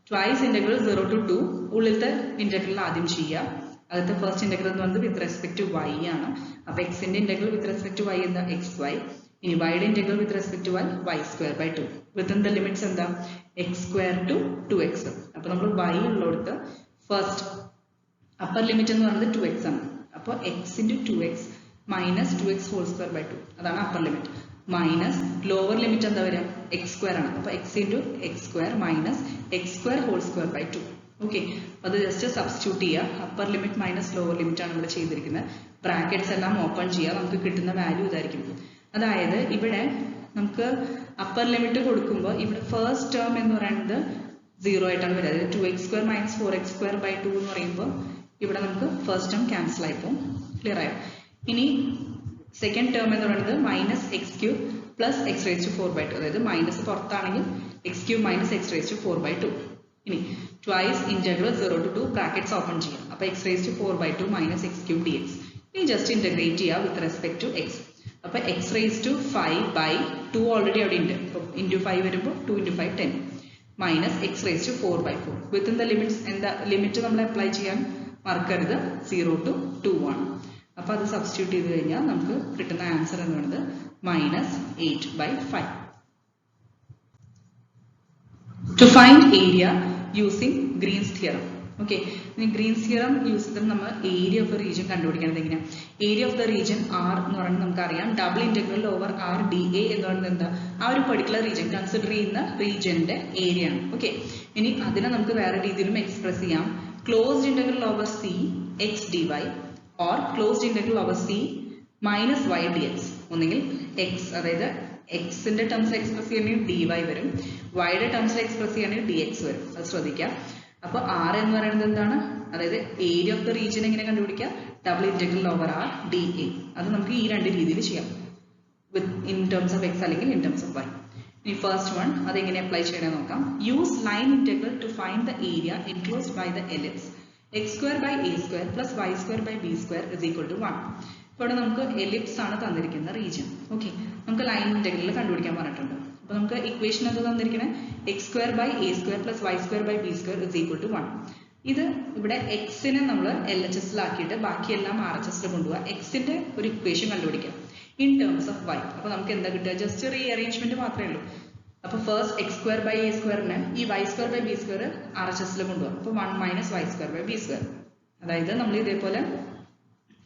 ട്വൈസ് ഇന്റഗ്രൽ 0 to 2 ഉള്ളിലത്തെ ഇന്റഗ്രൽ ആദ്യം ചെയ്യുക. അതിലത്തെ ഫസ്റ്റ് ഇന്റഗ്രൽ എന്ന് പറയുന്നത് വിത്ത് റെസ്പെക്ട് ടു y ആണ്. അപ്പൊ എക്സിന്റെ integral with respect to y എന്താ, എക്സ് വൈ. ഇനി വൈയുടെ integral with respect to y square by 2 within the limits എന്താ, എക്സ് സ്ക്വയർ ടു 2x. അപ്പൊ നമ്മൾ y ഉള്ളിടത്ത് ഫസ്റ്റ് അപ്പർ ലിമിറ്റ് എന്ന് പറയുന്നത് 2x ആണ്. അപ്പോൾ x into 2x minus 2x whole square by 2 അതാണ് upper limit. Minus lower limit എന്താ വരിക, എക്സ് സ്ക്വയർ ആണ്. അപ്പൊ x into x square minus x square whole square by 2. Okay, അത് ജസ്റ്റ് സബ്സ്റ്റിറ്റ്യൂട്ട് ചെയ്യുക. Upper limit minus lower limit ആണ് ഇവിടെ ചെയ്തിരിക്കുന്നത്. ബ്രാക്കറ്റ്സ് എല്ലാം ഓപ്പൺ ചെയ്യുക. നമുക്ക് കിട്ടുന്ന വാല്യൂ ഇതായിരിക്കും. അതായത് ഇവിടെ നമുക്ക് അപ്പർ ലിമിറ്റ് കൊടുക്കുമ്പോൾ ഇവിടെ ഫസ്റ്റ് ടേം എന്ന് പറയുന്നത് 0 ആയിട്ടാണ് വരിക. അതായത് 2x square minus 4x square by 2 എന്ന് പറയുമ്പോൾ ഇവിടെ നമുക്ക് ഫസ്റ്റ് ടേം ക്യാൻസൽ ആയിപ്പോൾ. ക്ലിയർ ആയോ? ഇനി സെക്കൻഡ് ടേം എന്ന് പറയുന്നത് minus X cube plus X raise to 4 by 2. അതായത് മൈനസ് പുറത്താണെങ്കിൽ X cube minus X raise to 4 by 2. ഇനി twice integral 0 to 2 brackets open ചെയ്യാം. അപ്പോൾ X raise to 4 by 2 minus X cube D X. ഇനി just integrate ചെയ്യുക with respect to X. അപ്പൊ X raise to 5 by 2 already അവിടെ ഉണ്ട്. Into 5 വരുമ്പോൾ 2 into 5 10 minus X raise to 4 by 4 within the limits. എന്താ limit നമ്മൾ apply ചെയ്യാൻ മറക്കരുത്, 0 to 2 ആണ്. അപ്പൊ അത് സബ്സ്റ്റിറ്റ്യൂട്ട് ചെയ്ത് കഴിഞ്ഞാൽ നമുക്ക് കിട്ടുന്ന ആൻസർ എന്ന് പറയുന്നത് minus 8 by 5. To find area using Green's theorem. Okay, ഇനി ഗ്രീൻസ് തിയറം യൂസ് ചെയ്തിട്ട് നമ്മൾ ഏരിയ ഓഫ് ദ റീജിയൻ കണ്ടുപിടിക്കുന്നത് എങ്ങനെയാണ്. Area of the region r എന്ന് പറയുന്നത് നമുക്കറിയാം double integral over r d a എന്ന് പറയുന്നത് എന്താ, ആ ഒരു പർട്ടിക്കുലർ റീജിയൻ കൺസിഡർ ചെയ്യുന്ന റീജിയന്റെ ഏരിയ ആണ്. ഓക്കെ, ഇനി അതിനെ നമുക്ക് വേറെ രീതിയിലും എക്സ്പ്രസ് ചെയ്യാം. Closed integral over c x d y or closed integral over c minus Y D x. ഒന്നെങ്കിൽ എക്സ്, അതായത് എക്സിന്റെ ടേംസിൽ എക്സ്പ്രസ് ചെയ്യണമെങ്കിൽ ഡി വൈ വരും, വൈയുടെ ടേംസിൽ എക്സ്പ്രസ് ചെയ്യണമെങ്കിൽ ഡി എക്സ് വരും. അത് ശ്രദ്ധിക്കാം. അപ്പൊ ആർ എന്ന് പറയുന്നത് എന്താണ്, അതായത് ഏരിയ ഓഫ് ദ റീജിയൻ എങ്ങനെ കണ്ടുപിടിക്കുക, double integral over r d a. അത് നമുക്ക് ഈ രണ്ട് രീതിയിൽ ചെയ്യാം, with in terms of x അല്ലെങ്കിൽ ഇൻ ടേംസ് ഓഫ് വൈ. ഇനി ഫസ്റ്റ് വൺ അത് എങ്ങനെ അപ്ലൈ ചെയ്യണമെന്ന് നോക്കാം. Use line integral to find the area enclosed by the ellipse x square by a square plus Y square by B square is equal to 1. ഇവിടെ നമുക്ക് ellipse ആണ് തന്നിരിക്കുന്ന region. Okay, നമുക്ക് line integral കണ്ടുപിടിക്കാൻ പറഞ്ഞിട്ടുണ്ട്. അപ്പൊ നമുക്ക് ഇക്വേഷൻ എന്താ തന്നിരിക്കുന്നത്, x square by a square plus Y square by B square is equal to 1. ഇത് ഇവിടെ എക്സിനെ നമ്മൾ LHSലാക്കിയിട്ട് ബാക്കിയെല്ലാം RHSൽ കൊണ്ടുപോകാം. എക്സിന്റെ ഒരു ഇക്വേഷൻ കണ്ടുപിടിക്കാം ഇൻ ടേംസ് ഓഫ് വൈ. അപ്പൊ നമുക്ക് എന്താ കിട്ടുക, ജസ്റ്റ് റീ അറേഞ്ച്മെന്റ് മാത്രമേ ഉള്ളൂ. അപ്പൊ first X square by A സ്ക്വയറിന് ഈ Y square by B square RHSൽ കൊണ്ടുപോകാം. അപ്പൊ 1 minus Y square by B square. അതായത് നമ്മൾ ഇതേപോലെ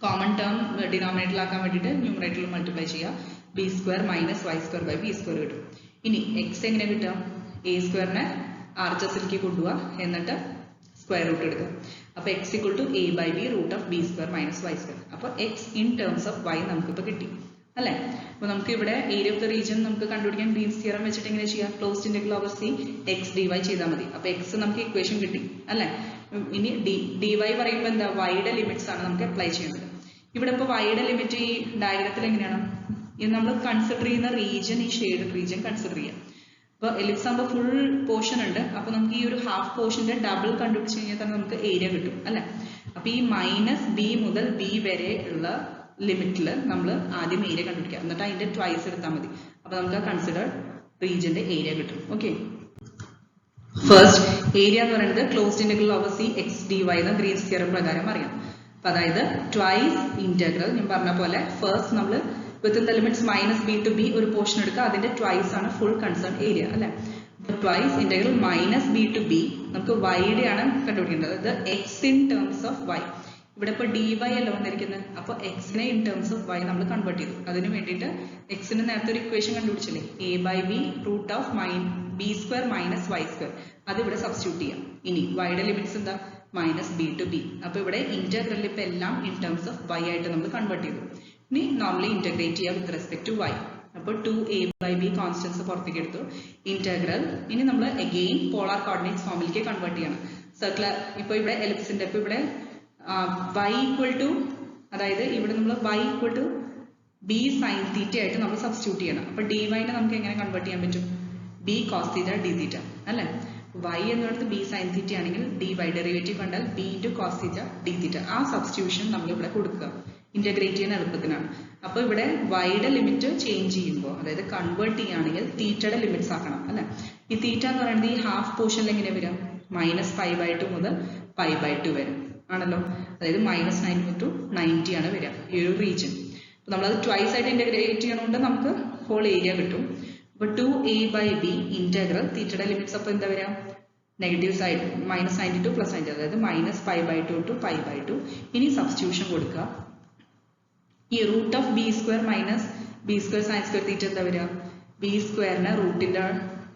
കോമൺ ടേം ഡിനോമിനേറ്ററിലാക്കാൻ വേണ്ടിയിട്ട് ന്യൂമറേറ്ററിൽ മൾട്ടിപ്ലൈ ചെയ്യുക. B square minus Y square by B square കിട്ടും. ഇനി എക്സ് എങ്ങനെ കിട്ടുക, എ സ്ക്വയറിനെ RHSലേക്ക് കൊണ്ടുപോവുക, എന്നിട്ട് സ്ക്വയർ റൂട്ട് എടുക്കുക. അപ്പൊ X equal to A by B root of B square minus Y square. അപ്പൊ X in terms of Y നമുക്കിപ്പോൾ കിട്ടി അല്ലെ. അപ്പൊ നമുക്ക് ഇവിടെ ഏരിയ ഓഫ് ദ റീജിയൻ നമുക്ക് കണ്ടുപിടിക്കാൻ ഗ്രീൻസ് തിയറം വെച്ചിട്ട് എങ്ങനെ ചെയ്യാം, closed integral over c x d y ചെയ്താൽ മതി. അപ്പൊ എക്സ് നമുക്ക് ഇക്വേഷൻ കിട്ടി അല്ലെ. ഇനി ഡി വൈ പറയുമ്പോൾ എന്താ, വൈയുടെ ലിമിറ്റ്സ് ആണ് നമുക്ക് അപ്ലൈ ചെയ്യുന്നത്. ഇവിടെ ഇപ്പോൾ വൈയുടെ ലിമിറ്റ് ഈ ഡയഗ്രത്തിൽ എങ്ങനെയാണ്, ഇത് നമ്മൾ കൺസിഡർ ചെയ്യുന്ന റീജിയൻ ഈ ഷെയ്ഡ് റീജിയൻ കൺസിഡർ ചെയ്യാം. അപ്പോൾ എലിപ്സ് ആകുമ്പോൾ ഫുൾ പോർഷൻ ഉണ്ട്. അപ്പൊ നമുക്ക് ഈ ഒരു ഹാഫ് പോർഷന്റെ ഡബിൾ കണ്ടുപിടിച്ച് കഴിഞ്ഞാൽ തന്നെ നമുക്ക് ഏരിയ കിട്ടും അല്ലെ. അപ്പൊ ഈ മൈനസ് ബി മുതൽ ബി വരെ ഉള്ള ലിമിറ്റിൽ നമ്മൾ ആദ്യം ഏരിയ കണ്ടുപിടിക്കുക, എന്നിട്ട് അതിന്റെ ട്വൈസ് എടുത്താൽ മതി. അപ്പൊ നമുക്ക് ആ കൺസിഡർ റീജിയന്റെ ഏരിയ കിട്ടും. ഓക്കെ, ഫസ്റ്റ് ഏരിയ എന്ന് പറയുന്നത് closed integral over c x d y എന്ന ഗ്രീൻസ് തിയറം പ്രകാരം അറിയാം. അപ്പൊ അതായത് ട്വൈസ് ഇന്റഗ്രൽ ഞാൻ പറഞ്ഞ പോലെ ഫസ്റ്റ് നമ്മൾ within the limits minus b to b ഒരു പോർഷൻ എടുക്കുക, അതിന്റെ ട്വൈസ് ആണ് ഫുൾ കൺസേൺ ഏരിയ അല്ലെ. twice integral minus b to b നമുക്ക് y യുടെ ആണ് കണ്ടുപിടിക്കേണ്ടത്. അത് x in terms of y. ഇവിടെ ഇപ്പോൾ dy അല്ല വന്നിരിക്കുന്നത്. അപ്പോൾ x നെ in terms of y നമ്മൾ കൺവേർട്ട് ചെയ്തു. അതിനു വേണ്ടിയിട്ട് x ന് നേരത്തെ ഒരു equation കണ്ടുപിടിച്ചില്ലേ, a by b root of b square minus y square. അത് ഇവിടെ സബ്സ്റ്റിറ്റ്യൂട്ട് ചെയ്യാം. ഇനി y യുടെ ലിമിറ്റ്സ് എന്താ, മൈനസ് b to b. അപ്പോൾ ഇവിടെ ഇന്റഗ്രൽ ഇപ്പോൾ എല്ലാം in terms of y ആയിട്ട് നമ്മൾ കൺവേർട്ട് ചെയ്തു. ഇനി നോർമലി ഇന്റഗ്രേറ്റ് ചെയ്യാം വിത്ത് റെസ്പെക്ട് ടു y. അപ്പോൾ 2a by b കോൺസ്റ്റൻസ് പുറത്തേക്ക് എടുത്തു. ഇന്റഗ്രൽ ഇനി നമ്മൾ അഗെയിൻ പോളാർ കോർഡിനേറ്റ്സ് ഫോമിലേക്ക് കൺവേർട്ട് ചെയ്യണം. സർക്കുലർ ഇപ്പോൾ ഇവിടെ എലിപ്സിന്റെ ഇപ്പോൾ ഇവിടെ y ഈക്വൽ ടു, അതായത് ഇവിടെ നമ്മൾ y equal to b sine theta ആയിട്ട് നമ്മൾ സബ്സ്റ്റിറ്റ്യൂട്ട് ചെയ്യണം. അപ്പോൾ dy നെ നമുക്ക് എങ്ങനെ കൺവേർട്ട് ചെയ്യാൻ പറ്റും, b cos തീറ്റ d തീറ്റ അല്ലേ. y എന്ന് പറയുന്നത് b സൈൻ തീറ്റ ആണെങ്കിൽ dy ഡെറിവേറ്റീവ് കണ്ടാൽ b into cos തീറ്റ d തീറ്റ. ആ സബ്സ്റ്റിറ്റ്യൂഷൻ നമ്മൾ ഇവിടെ കൊടുക്കുക ഇന്റഗ്രേറ്റ് ചെയ്യാൻ എളുപ്പത്തിനാണ്. അപ്പോൾ ഇവിടെ y യുടെ ലിമിറ്റ് ചേഞ്ച് ചെയ്യുമ്പോൾ, അതായത് കൺവേർട്ട് ചെയ്യുകയാണെങ്കിൽ തീറ്റയുടെ ലിമിറ്റ്സ് ആക്കണം അല്ലെ. ഈ തീറ്റ എന്ന് പറയുന്നത് ഈ ഹാഫ് പോർഷനിൽ എങ്ങനെ വരാം, -π/2 മുതൽ π/2 വരെ ആണല്ലോ. അതായത് -90 to 90 ആണ് വരിക ഈ ഒരു റീജിയൻ. അപ്പോൾ നമ്മളത് ട്വൈസ് ആയിട്ട് ഇന്റഗ്രേറ്റ് ചെയ്യണോണ്ട് നമുക്ക് ഹോൾ ഏരിയ കിട്ടും. അപ്പോൾ 2a by b ഇന്റഗ്രൽ തീറ്റയുടെ ലിമിറ്റ്സ് അപ്പോൾ എന്താ വരിക, നെഗറ്റീവ് സൈഡ് -90 to +90, അതായത് -π/2 to π/2. ഇനി സബ്സ്റ്റിറ്റ്യൂഷൻ കൊടുക്കുക. ഈ root of B square minus b square sine square theta എന്താ വരിക, ബി സ്ക്വയറിനെ റൂട്ടിന്റെ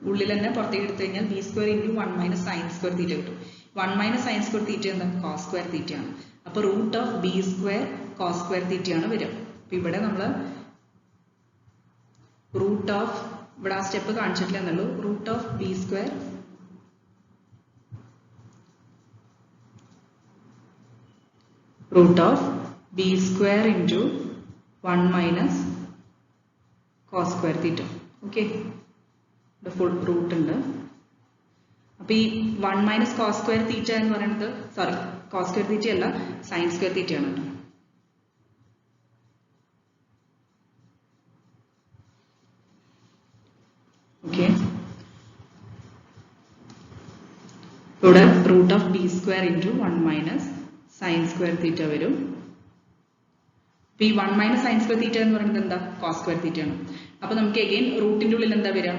ഉള്ളിൽ തന്നെ പുറത്തേക്ക് എടുത്തു കഴിഞ്ഞാൽ B square into 1 minus sign square theta കിട്ടും. 1 മൈനസ് സൈൻ സ്ക്വയർ തീറ്റ എന്താ, കോസ് സ്ക്വയർ തീറ്റയാണ്. അപ്പോൾ root of B square cos square തീറ്റയാണ് വരിക. അപ്പൊ ഇവിടെ നമ്മൾ റൂട്ട് ഓഫ്, ഇവിടെ ആ സ്റ്റെപ്പ് കാണിച്ചിട്ടില്ല എന്നുള്ളൂ, root of B square root of b square into 1 minus cos square theta. Okay, the full root ഉണ്ട്. അപ്പോൾ ഈ 1 minus cos square theta എന്ന് പറയുന്നത്, സോറി cos square theta അല്ല, sin square theta ആണ്. ഓക്കെ, ഇവിടെ root of b square into 1 minus sin square theta വരും. ഈ 1 മൈനസ് സൈൻ സ്ക്വയർ തീറ്റ എന്ന് പറയുന്നത് എന്താ, കോസ് സ്ക്വയർ തീറ്റ ആണ്. അപ്പൊ നമുക്ക് അഗൈൻ റൂട്ടിന്റെ ഉള്ളിൽ എന്താ വരിക,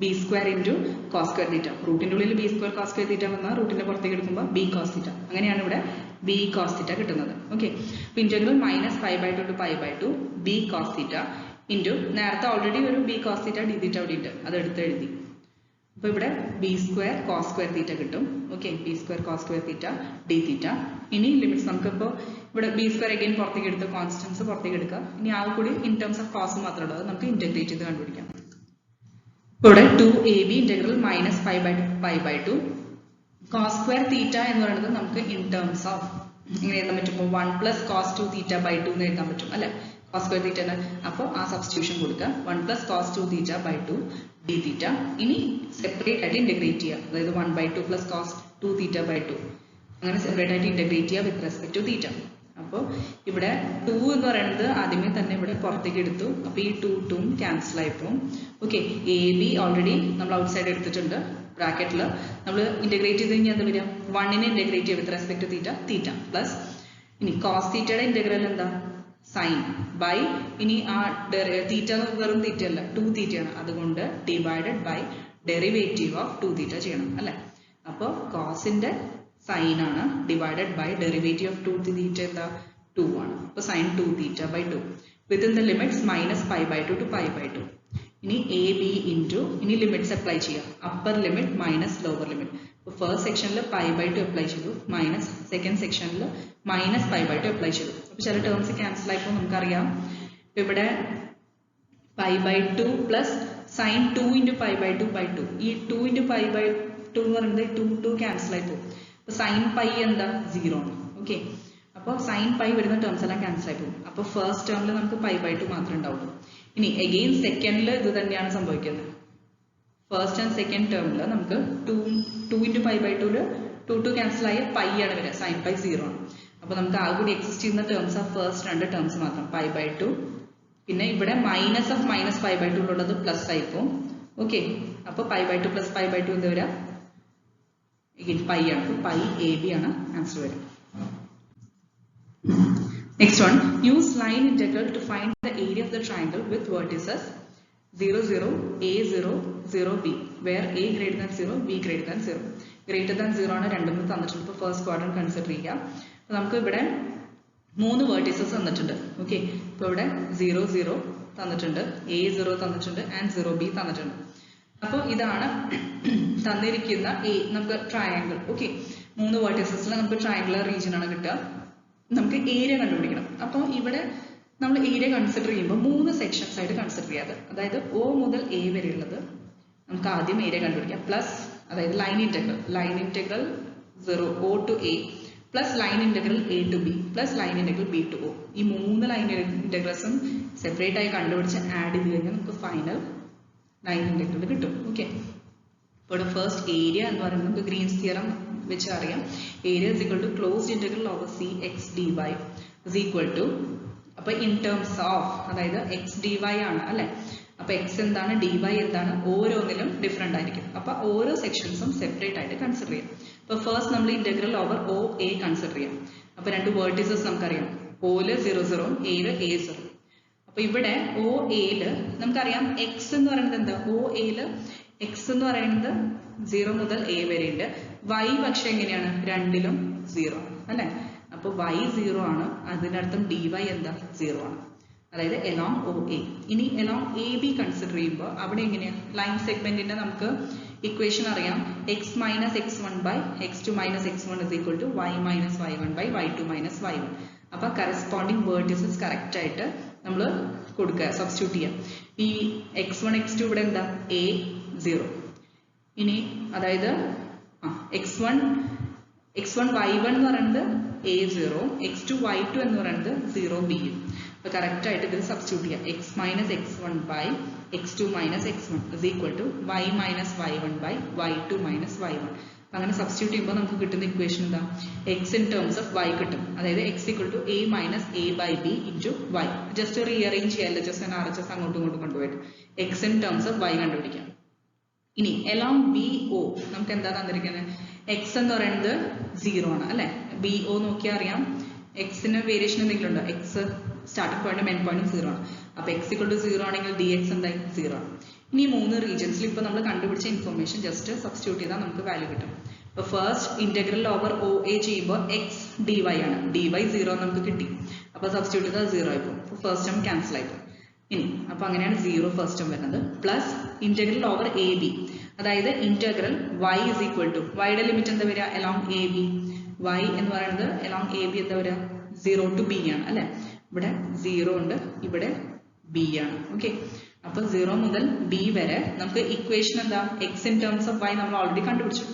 B square into cos square theta. റൂട്ടിന്റെ ഉള്ളിൽ B square cos square theta വന്നാൽ റൂട്ടിന്റെ പുറത്തേക്ക് എടുക്കുമ്പോൾ ബി കോസ് തീറ്റ. അങ്ങനെയാണ് ഇവിടെ ബി കോസ് തീറ്റ കിട്ടുന്നത്. ഓക്കെ, അപ്പൊ integral -π/2 to π/2 B cos theta into, നേരത്തെ ഓൾറെഡി ഒരു B cos theta D theta അവിടെ ഉണ്ട്, അത് എടുത്ത് എഴുതി. അപ്പോൾ ഇവിടെ B square cos square theta കിട്ടും. Okay, B square cos square theta D theta. ഇനി ലിമിറ്റ്സ് നമുക്കിപ്പോൾ ഇവിടെ ബി സ്ക്വയർ അഗൈൻ പുറത്തേക്ക് എടുത്ത് കോൺസ്റ്റൻസ് പുറത്തേക്ക് എടുക്കുക. ഇനി ആ കൂടി ഇൻ ടേംസ് ഓഫ് കോസ് മാത്രമേ ഉള്ളത്, നമുക്ക് ഇന്റഗ്രേറ്റ് ചെയ്ത് കണ്ടുപിടിക്കാം. ഇവിടെ 2ab ഇന്റഗ്രൽ -π/2 കോസ് സ്ക്വയർ തീറ്റ എന്ന് പറയുന്നത് നമുക്ക് ഇൻ ടേംസ് ഓഫ് ഇങ്ങനെ എഴുതാൻ പറ്റുമ്പോൾ 1 + cos 2 θ/2 എന്ന് എഴുതാൻ പറ്റും അല്ലെ, കോസ് സ്ക്വയർ തീറ്റ. അപ്പോൾ ആ സബ്സ്റ്റിറ്റ്യൂഷൻ കൊടുക്കുക, 1 + cos 2 θ/2 d തീറ്റ. ഇനി സെപ്പറേറ്റ് ആയിട്ട് ഇന്റഗ്രേറ്റ് ചെയ്യുക, അതായത് 1/2 + cos 2 θ/2 അങ്ങനെ സെപ്പറേറ്റ് ആയിട്ട് ഇന്റഗ്രേറ്റ് ചെയ്യുക വിത്ത് റെസ്പെക്ട് ടു തീറ്റ. അപ്പോൾ ഇവിടെ 2 എന്ന് പറയുന്നത് ആദ്യമേ തന്നെ ഇവിടെ പുറത്തേക്ക് എടുത്തു. അപ്പോൾ ഈ 2 ക്യാൻസൽ ആയിപ്പോവും. ഓക്കെ, എ ബി ഓൾറെഡി നമ്മൾ ഔട്ട് സൈഡ് എടുത്തിട്ടുണ്ട് ബ്രാക്കറ്റിൽ. നമ്മൾ ഇന്റഗ്രേറ്റ് ചെയ്ത് കഴിഞ്ഞാൽ എന്താ വരിക, 1നെ ഇന്റഗ്രേറ്റ് ചെയ്യുക with respect to theta plus ഇനി കോസ് തീറ്റയുടെ ഇന്റഗ്രൽ എന്താ, സൈൻ ബൈ, ഇനി ആ തീറ്റ വെറും തീറ്റ അല്ല 2 തീറ്റയാണ്, അതുകൊണ്ട് divided by derivative of 2 theta ചെയ്യണം അല്ലെ. അപ്പോൾ കോസിന്റെ സൈൻ ആണ്, divided by derivative of 2 theta എന്താ 2 ആണ്. അപ്പോൾ sine 2 θ/2 within the limits -π/2 to π/2. ഇനി എ ബി ഇൻറ്റു, ഇനി ലിമിറ്റ്സ് അപ്ലൈ ചെയ്യാം, upper limit minus lower limit. അപ്പോൾ ഫസ്റ്റ് സെക്ഷനിൽ π/2 അപ്ലൈ ചെയ്തു, മൈനസ് സെക്കൻഡ് സെക്ഷനിൽ -π/2 അപ്ലൈ ചെയ്തു. അപ്പോൾ ചില ടേംസ് ക്യാൻസൽ ആയപ്പോൾ നമുക്കറിയാം ഇവിടെ π/2 പ്ലസ് സൈൻ 2 × π/2/2. ഈ 2 × π/2 എന്ന് പറയുന്നത് 2 ക്യാൻസൽ ആയി പോകും. അപ്പോൾ സൈൻ പൈ എന്താ 0 ആണ്. ഓക്കെ, അപ്പോൾ സൈൻ പൈ വരുന്ന ടേംസ് എല്ലാം ക്യാൻസൽ ആയി പോകും. അപ്പോൾ ഫസ്റ്റ് ടേമിൽ നമുക്ക് π/2 മാത്രമേ ഉണ്ടാവുള്ളൂ. ഇനി അഗെയിൻ സെക്കൻഡിൽ ഇത് തന്നെയാണ് സംഭവിക്കുന്നത്. ഫസ്റ്റ് ആൻഡ് സെക്കൻഡ് ടേമിൽ നമുക്ക് 2 × π/2 2 ക്യാൻസൽ ആയ പൈ ആണ് വരിക, സൈൻ പൈ 0 ആണ്. അപ്പോൾ നമുക്ക് ആ കൂടി എക്സിസ്റ്റ് ചെയ്യുന്ന ടേംസ് ആ ഫസ്റ്റ് 2 ടേംസ് മാത്രം, π/2. പിന്നെ ഇവിടെ മൈനസ് ഓഫ് -π/2 ഉള്ളത് പ്ലസ് ആയി പോകും. ഓക്കെ, അപ്പോൾ π/2 + π/2 എന്താ വരിക, പൈ ആണ്. പൈ എ ബി ആണ് ആൻസർ വരിക. Next one, use line integral to find the area of the triangle with vertices 0, 0, A 0, 0, B, where A greater than 0, B greater than 0. Greater than 0 ആണ് രണ്ടും തന്നിട്ടുണ്ട്. ഇപ്പോൾ ഫസ്റ്റ് ക്വാഡ്രന്റ് കൺസിഡർ ചെയ്യാം. അപ്പോൾ നമുക്ക് ഇവിടെ 3 വെർട്ടിസസ് തന്നിട്ടുണ്ട്. ഓക്കെ, ഇപ്പോൾ ഇവിടെ 0, 0 തന്നിട്ടുണ്ട്, A 0 തന്നിട്ടുണ്ട്, ആൻഡ് 0B തന്നിട്ടുണ്ട്. അപ്പോൾ ഇതാണ് തന്നിരിക്കുന്ന A, നമുക്ക് ട്രയാങ്കിൾ. ഓക്കെ, 3 വെർട്ടിസസിൽ നമുക്ക് ട്രയാങ്കുലർ റീജിയൻ ആണ് കിട്ടുക. നമുക്ക് ഏരിയ കണ്ടുപിടിക്കണം. അപ്പോൾ ഇവിടെ നമ്മൾ ഏരിയ കൺസിഡർ ചെയ്യുമ്പോൾ 3 സെക്ഷൻസ് ആയിട്ട് കൺസിഡർ ചെയ്യാതെ, അതായത് O മുതൽ A വരെയുള്ളത് നമുക്ക് ആദ്യം ഏരിയ കണ്ടുപിടിക്കാം. പ്ലസ്, അതായത് line integral 0 O to A plus line integral A to B plus line integral B to O. ഈ 3 ലൈൻ ഇന്റഗ്രൽസും സെപ്പറേറ്റ് ആയി കണ്ടുപിടിച്ച് ആഡ് ചെയ്ത് കഴിഞ്ഞാൽ നമുക്ക് ഫൈനൽ ലൈൻ ഇന്റഗ്രൽ കിട്ടും. ഓക്കെ, ഇപ്പോൾ ഫസ്റ്റ് ഏരിയ എന്ന് പറയുന്നത് നമുക്ക് ഗ്രീൻസ് തിയറം വെച്ച് അറിയാം. Area is equal to closed integral over c x d y is equal to, അപ്പൊ ഇൻ ടേംസ് ഓഫ്, അതായത് എക്സ് ഡി വൈ ആണ് അല്ലെ. അപ്പൊ എക്സ് എന്താണ്, ഡി വൈ എന്താണ്, ഓരോന്നിലും ഡിഫറെന്റ് ആയിരിക്കും. അപ്പൊ ഓരോ സെക്ഷൻസും സെപ്പറേറ്റ് ആയിട്ട് കൺസിഡർ ചെയ്യാം. അപ്പൊ ഫസ്റ്റ് നമ്മൾ integral over O A consider ചെയ്യാം. അപ്പൊ 2 വേർട്ടിസസ് നമുക്കറിയാം, ഓയില് 0, 0, എയില് A 0. അപ്പൊ ഇവിടെ ഒ എയില് നമുക്കറിയാം എക്സ് എന്ന് പറയുന്നത് എന്താ, ഒ എയില് എക്സ് എന്ന് പറയുന്നത് 0 മുതൽ A വരെ ഉണ്ട്. വൈ പക്ഷെ എങ്ങനെയാണ്, രണ്ടിലും 0 അല്ലെ. അപ്പൊ y 0 ആണ്, അതിനർത്ഥം dy എന്താ, 0 ആണ്, അതായത് along OA. ഇനി along AB കൺസിഡർ ചെയ്യുമ്പോൾ അവിടെ എങ്ങനെയാ, ലൈൻ സെഗ്മെന്റിന്റെ നമുക്ക് ഇക്വേഷൻ അറിയാം, x minus x1 by x2 minus x1 is equal to y minus y1 by y2 minus y1. അപ്പൊ കറസ്പോണ്ടിങ് വേർട്ടിസസ് കറക്റ്റ് ആയിട്ട് നമ്മൾ കൊടുക്കുക, സബ്സ്റ്റിറ്റ്യൂട്ട് ചെയ്യാം. ഈ x1 x2 ഇവിടെ എന്താ, A 0. ഇനി അതായത് x1 y1 എന്ന് പറയുന്നത് A 0, x2 y2 എന്ന് പറയുന്നത് 0B. അപ്പൊ കറക്റ്റ് ആയിട്ട് ഇത് സബ്സ്റ്റിറ്റ്യൂട്ട് ചെയ്യാം. x minus x1 by x2 minus x1 is equal to y minus y1 by y2 minus y1. അങ്ങനെ സബ്സ്റ്റിറ്റ്യൂട്ട് ചെയ്യുമ്പോൾ നമുക്ക് കിട്ടുന്ന ഇക്വേഷൻ എന്താ, x in terms of y കിട്ടും, അതായത് x equal to a minus a by b into y. Just rearrange ചെയ്യാം, LHS and RHS അങ്ങോട്ടും ഇങ്ങോട്ടും കൊണ്ടുപോയിട്ട് x in terms of y കണ്ടുപിടിക്കാം. ഇനി along BO നമുക്ക് എന്താ തന്നിരിക്കുന്നത്, x എന്ന് പറയുന്നത് 0 ആണ് അല്ലെ. BO നോക്കിയാൽ അറിയാം, എക്സിന് വേരിയേഷൻ എന്തെങ്കിലും ഉണ്ടോ, എക്സ് സ്റ്റാർട്ടിംഗ് പോയിന്റും എൻഡ് പോയിന്റും 0 ആണ്. അപ്പൊ x equal to 0 ആണെങ്കിൽ dx എന്തായി, 0 ആണ്. ഇനി 3 റീജിയൻസിൽ ഇപ്പൊ നമ്മൾ കണ്ടുപിടിച്ച ഇൻഫർമേഷൻ ജസ്റ്റ് സബ്സ്റ്റിറ്റ്യൂട്ട് ചെയ്താൽ നമുക്ക് വാല്യൂ കിട്ടും. അപ്പൊ first integral over O A ചെയ്യുമ്പോൾ x dy ആണ്, dy 0 നമുക്ക് കിട്ടി. അപ്പൊ സബ്സ്റ്റിറ്റ്യൂട്ട് ചെയ്താൽ 0 ആയിപ്പോ, ഫസ്റ്റ് ടേം ക്യാൻസൽ ആയിപ്പോ. ഇനി അപ്പൊ അങ്ങനെയാണ് 0 ഫസ്റ്റ് ടേം വരുന്നത്. Plus integral over A B, അതായത് integral y is equal to, y-യുടെ ലിമിറ്റ് എന്താ വരിക, along AB. y എന്ന് പറയുന്നത് along AB എന്താ വരിക, 0 to b ആണ് അല്ലെ. ഇവിടെ 0 ഉണ്ട്, ഇവിടെ b ആണ്. ഓക്കെ, അപ്പൊ 0 മുതൽ b വരെ നമുക്ക് ഇക്വേഷൻ എന്താ, x in terms of y നമ്മൾ ഓൾറെഡി കണ്ടുപിടിച്ചു.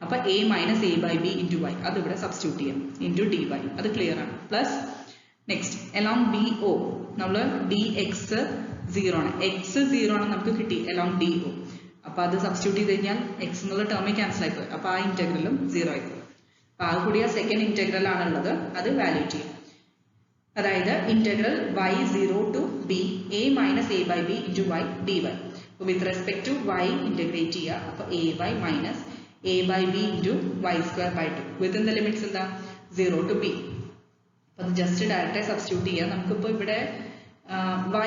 അപ്പൊ a minus a by b into y, അത് ഇവിടെ സബ്സ്റ്റിറ്റ്യൂട്ട് ചെയ്യാം, into dy, അത് ക്ലിയർ ആണ്. പ്ലസ് നെക്സ്റ്റ് along BO നമ്മൾ dx 0 ആണ്, x 0 ആണ് നമുക്ക് കിട്ടി along DO. അപ്പൊ അത് സബ്സ്റ്റിറ്റ്യൂട്ട് ചെയ്ത് കഴിഞ്ഞാൽ x എന്നുള്ള ടേമേ ക്യാൻസൽ ആയിപ്പോയി, അപ്പൊ ആ ഇന്റഗ്രലും 0 ആയിപ്പോയി. അപ്പൊ ആ കൂടിയ സെക്കൻഡ് ഇന്റഗ്രൽ ആണുള്ളത്, അത് വാല്യൂറ്റ് ചെയ്യും. അതായത് integral y 0 to b a minus a by b into y dy. അപ്പൊ with respect to y integrate ചെയ്യുക. അപ്പൊ ay minus a by b into y square by 2 within the limits എന്താ, 0 to b. അപ്പൊ just direct substitute ചെയ്യുക. നമുക്കിപ്പോ ഇവിടെ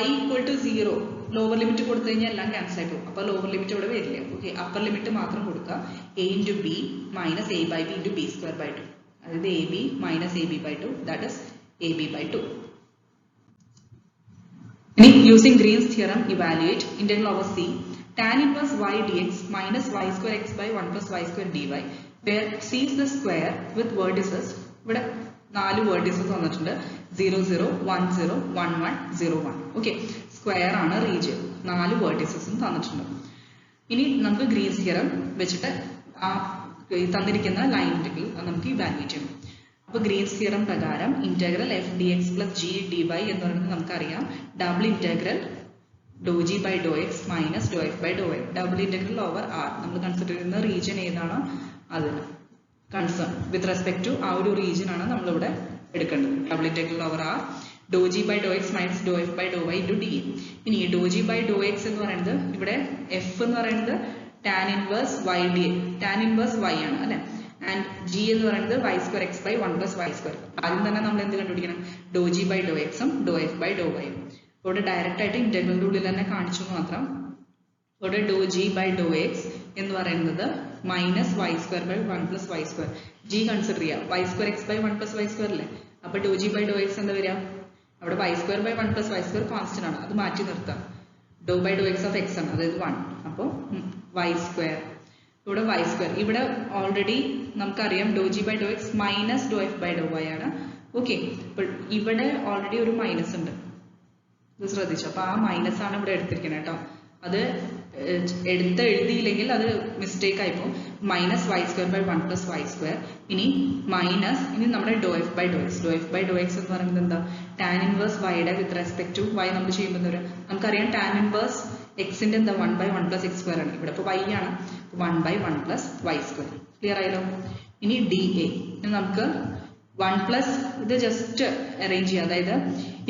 y equal to 0 lower limit കൊടുത്തു കഴിഞ്ഞാൽ എല്ലാം ക്യാൻസൽ ആയി പോകും. അപ്പൊ ലോവർ ലിമിറ്റ് ഇവിടെ വരില്ല. ഓക്കെ, അപ്പർ ലിമിറ്റ് മാത്രം കൊടുക്കുക, a into b minus a by b into b square by 2, അതായത് ab minus ab by 2, that is ab by 2. ഇനി using Green's theorem evaluate integral over c tan inverse y dx minus y square x by 1 plus y square dy, where c is the square with vertices. ഇവിടെ 4 vertices വന്നിട്ടുണ്ട്, 0 0 1 0 1 1 0 1. Okay, square ആണ് region, 4 vertices തന്നിട്ടുണ്ട്. ഇനി നമുക്ക് Green's theorem വെച്ചിട്ട് ആ തന്നിരിക്കുന്ന line integral നമുക്ക് ഇവാലുവേറ്റ് ചെയ്യണം. അപ്പൊ ഗ്രീൻസ് തിയറം പ്രകാരം integral f dx plus g dy എന്ന് പറയുന്നത് നമുക്കറിയാം, double integral do G by Dr X minus doh f by Dr y, double integral over r. നമ്മൾ കൺസിഡർ ചെയ്യുന്ന റീജിയൻ ഏതാണോ അതിന് കൺസേൺ വിത്ത് റെസ്പെക്ട് ടു ആ ഒരു റീജിയൻ ആണ് നമ്മളിവിടെ എടുക്കേണ്ടത്. Double integral over R do G by Dr X minus doh f by Dr y into d. ഇനി ഡോ ജി ബൈ ഡോ എക്സ് എന്ന് പറയുന്നത് ഇവിടെ എഫ് എന്ന് പറയുന്നത് tan inverse y d, tan inverse y ആണ് അല്ലെ. ആൻഡ് ജി എന്ന് പറയുന്നത് y square X by 1 plus Y square. ആദ്യം തന്നെ നമ്മൾ എന്ത് കണ്ടുപിടിക്കണം, ഡോ ജി ബൈ ഡോ എക്സും ഡോ എഫ് ബൈ ഡോ വൈയും. ഇവിടെ ഡയറക്റ്റ് ആയിട്ട് ഇന്റഗ്രലിന്റെ ഉള്ളിൽ തന്നെ കാണിച്ചു മാത്രം. ഇവിടെ doe G by Dr X എന്ന് പറയുന്നത് minus Y square by 1 plus Y square. G consider ചെയ്യാം, Y square X by 1 plus Y square അല്ലേ. അപ്പൊ doe G by Dr X എന്താ വരിക? അവിടെ Y square by 1 plus Y square constant ആണ്, അത് മാറ്റി നിർത്താം. Doe by Dr X of X ആണ്, അതായത് 1. അപ്പോൾ വൈ സ്ക്വയർ, ഇവിടെ വൈ സ്ക്വയർ, ഇവിടെ ഓൾറെഡി നമുക്കറിയാം ഡോ G by Dr X minus doh f by Dr y ആണ്. ഓക്കെ, അപ്പോൾ ഇവിടെ ഓൾറെഡി ഒരു മൈനസ് ഉണ്ട്, ഇത് ശ്രദ്ധിച്ചു. അപ്പൊ ആ മൈനസ് ആണ് ഇവിടെ എടുത്തിരിക്കുന്നത് കേട്ടോ. അത് എഴുതിയില്ലെങ്കിൽ അത് മിസ്റ്റേക്ക് ആയിപ്പോ. Minus Y square by 1 plus Y square. ഇനി മൈനസ്, ഇനി നമ്മുടെ doe F by Dr X. Doe F by Dr X എന്ന് പറയുന്നത് എന്താ? ടാൻ ഇൻവേഴ്സ് വൈയുടെ വിത്ത് റെസ്പെക്ട് ടു വൈ നമ്മൾ ചെയ്യുമ്പോൾ നമുക്കറിയാം ടാൻ ഇൻവേഴ്സ് എക്സിന്റെ എന്താ 1 ബൈ 1 പ്ലസ് എക്സ് സ്ക്വയർ ആണ്. ഇവിടെ ഇപ്പോൾ വൈ ആണ്, 1 by 1 plus Y square. Clear ആയല്ലോ? ഇനി ഡി എ നമുക്ക് 1 പ്ലസ്, ഇത് ജസ്റ്റ് അറേഞ്ച് ചെയ്യുക. അതായത്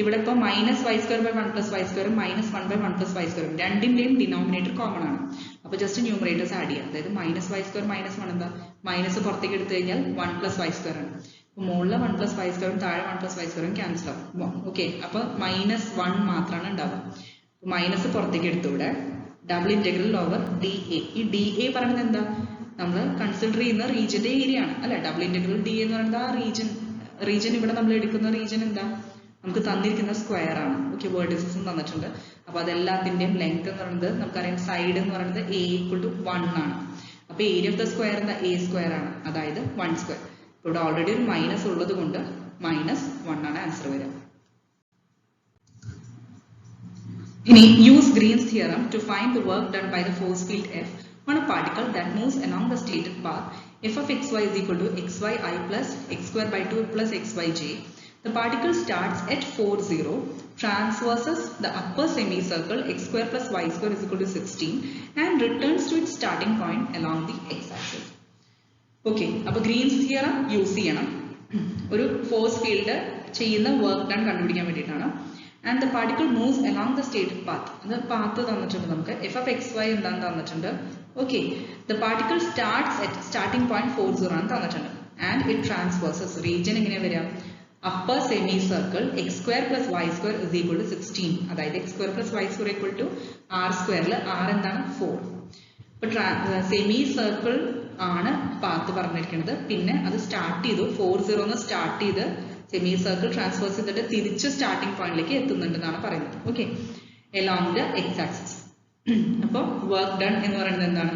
ഇവിടെ ഇപ്പോൾ minus Y square by 1 plus y സ്ക്വയറും മൈനസ് 1 ബൈ 1 പ്ലസ് വൈ സ്ക്വയറും രണ്ടിന്റെയും ഡിനോമിനേറ്റർ കോമൺ ആണ്. അപ്പോൾ ജസ്റ്റ് ന്യൂമറേറ്റേഴ്സ് ആഡ് ചെയ്യുക. അതായത് മൈനസ് വൈ സ്ക്വയർ മൈനസ് 1 എന്താ? മൈനസ് പുറത്തേക്ക് എടുത്തു കഴിഞ്ഞാൽ 1 പ്ലസ് വൈ സ്ക്വയർ ആണ്. അപ്പോൾ മുകളിൽ 1 പ്ലസ് വൈ സ്ക്വയറും താഴെ 1 പ്ലസ് വൈ സ്ക്വയറും ക്യാൻസൽ ആവും. ഓക്കെ, അപ്പോൾ മൈനസ് 1 മാത്രമാണ് ഉണ്ടാവുക. മൈനസ് പുറത്തേക്ക് എടുത്തു. ഇവിടെ double integral over D A. ഈ ഡി എ പറയുന്നത് എന്താ? നമ്മൾ കൺസിഡർ ചെയ്യുന്ന റീജിയന്റെ ഏരിയ ആണ് അല്ലെ. ഡബിൾ ഇന്റഗ്രൽ ഡി എന്ന് പറയുന്നത് ആ റീജിയൻ ഇവിടെ നമ്മൾ എടുക്കുന്ന റീജിയൻ എന്താ? നമുക്ക് തന്നിരിക്കുന്ന സ്ക്വയർ ആണ്. ഓക്കെ, വേർട്ടിസസും തന്നിട്ടുണ്ട്. അപ്പൊ അതെല്ലാത്തിന്റെയും ലെങ്ത് എന്ന് പറയുന്നത് നമുക്കറിയാം, സൈഡ് എന്ന് പറയുന്നത് എ ഈക്വൽ ടു 1 ആണ്. അപ്പൊ ഏരിയ ഓഫ് ദ സ്ക്വയർ എന്താ? എ സ്ക്വയർ ആണ്, അതായത് 1 സ്ക്വയർ. ഇവിടെ ഓൾറെഡി ഒരു മൈനസ് ഉള്ളത് കൊണ്ട് മൈനസ് 1 ആണ് ആൻസർ വരിക. ഇനി use Green's theorem to find the work done by the force field F on a particle that moves along the stated path f of xy is equal to xy I plus x square by 2 plus xyj. The particle starts at 4, 0, traverses the upper semicircle x square plus y square is equal to 16 and returns to its starting point along the x-axis. Okay, അപ്പോൾ Green's theorem use ചെയ്യണം ഒരു force field ചെയ്യുന്ന work done കണ്ടുപിടിക്കാൻ വേണ്ടിയിട്ടാണ്. And the particle moves along the stated path. The path തന്നിട്ടുണ്ട് നമുക്ക്. f of xy എന്താണെന്ന് തന്നിട്ടുണ്ട്. Okay, the particle starts at starting point 4, 0 ആണ് തന്നിട്ടുണ്ട്. And it traverses. Region എങ്ങനെ വരിക? Upper semicircle x square plus y square is equal to 16. അതായത് x square plus y square equal to r square. r എന്താണ്? 4. അപ്പോൾ semi circle ആണ് path പറഞ്ഞിരിക്കുന്നത്. പിന്നെ അത് സ്റ്റാർട്ട് ചെയ്തു 4, 0 എന്ന് സ്റ്റാർട്ട് ചെയ്ത് സെമി സർക്കിൾ ട്രാൻസ്ഫേഴ്സ് ചെയ്തിട്ട് തിരിച്ച് സ്റ്റാർട്ടിംഗ് പോയിന്റിലേക്ക് എത്തുന്നുണ്ടെന്നാണ് പറയുന്നത്. Okay, along the X axis. അപ്പോൾ വർക്ക് ഡൺ എന്ന് പറയുന്നത് എന്താണ്?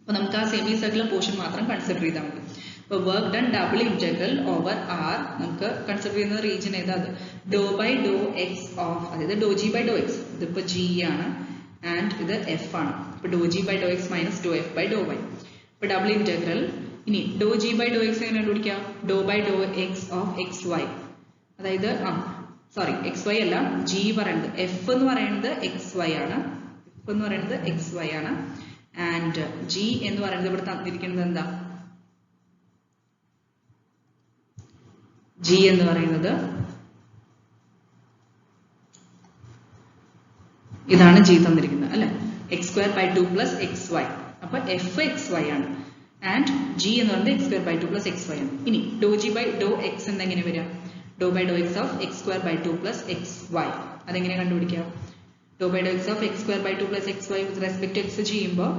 അപ്പോൾ നമുക്ക് ആ സെമി സർക്കിൾ പോർഷൻ മാത്രം കൺസിഡർ ചെയ്താൽ മതി. അപ്പോൾ work done double integral over R. നമുക്ക് കൺസിഡർ ചെയ്യുന്ന റീജിയൻ ഏതാ? അത് doe by Dr X of, അതായത് doe G by Dr X. ഇതിപ്പോൾ ജി ആണ് ആൻഡ് ഇത് എഫ് ആണ്. ഇപ്പോൾ doe G by Dr X minus doh f by Dr Y. ഇപ്പോൾ ഡബിൾ ഇന്റഗ്രൽ. ഇനി ഡോ ജി ബൈ ഡോ എക്സ് എങ്ങനെ കണ്ടുപിടിക്കാം? Doe by Dr X of X Y. അതായത് എക്സ് വൈ അല്ല, ജി പറയുന്നത് എഫ് എന്ന് പറയുന്നത് എക്സ് വൈ ആണ്. എഫ് എന്ന് പറയുന്നത് എക്സ് വൈ ആണ്. ആൻഡ് ജി എന്ന് പറയുന്നത് ഇവിടെ തന്നിരിക്കുന്നത് എന്താ? ജി എന്ന് പറയുന്നത് ഇതാണ് ജി തന്നിരിക്കുന്നത് അല്ലെ. X square by 2 plus x y. അപ്പൊ എഫ് എക്സ് വൈ ആണ്. ആൻഡ് ജി എന്ന് പറയുന്നത് x square by 2 plus x Y ആണ്. ഇനി ഡോ ജി ബൈ ഡോ എക്സ് എന്തെങ്ങനെ വരിക? Doe by Dr X of x square by 2 plus x y. അതെങ്ങനെ കണ്ടുപിടിക്കാം? Doe by Dr X of x square by 2 plus x y with respect x ചെയ്യുമ്പോൾ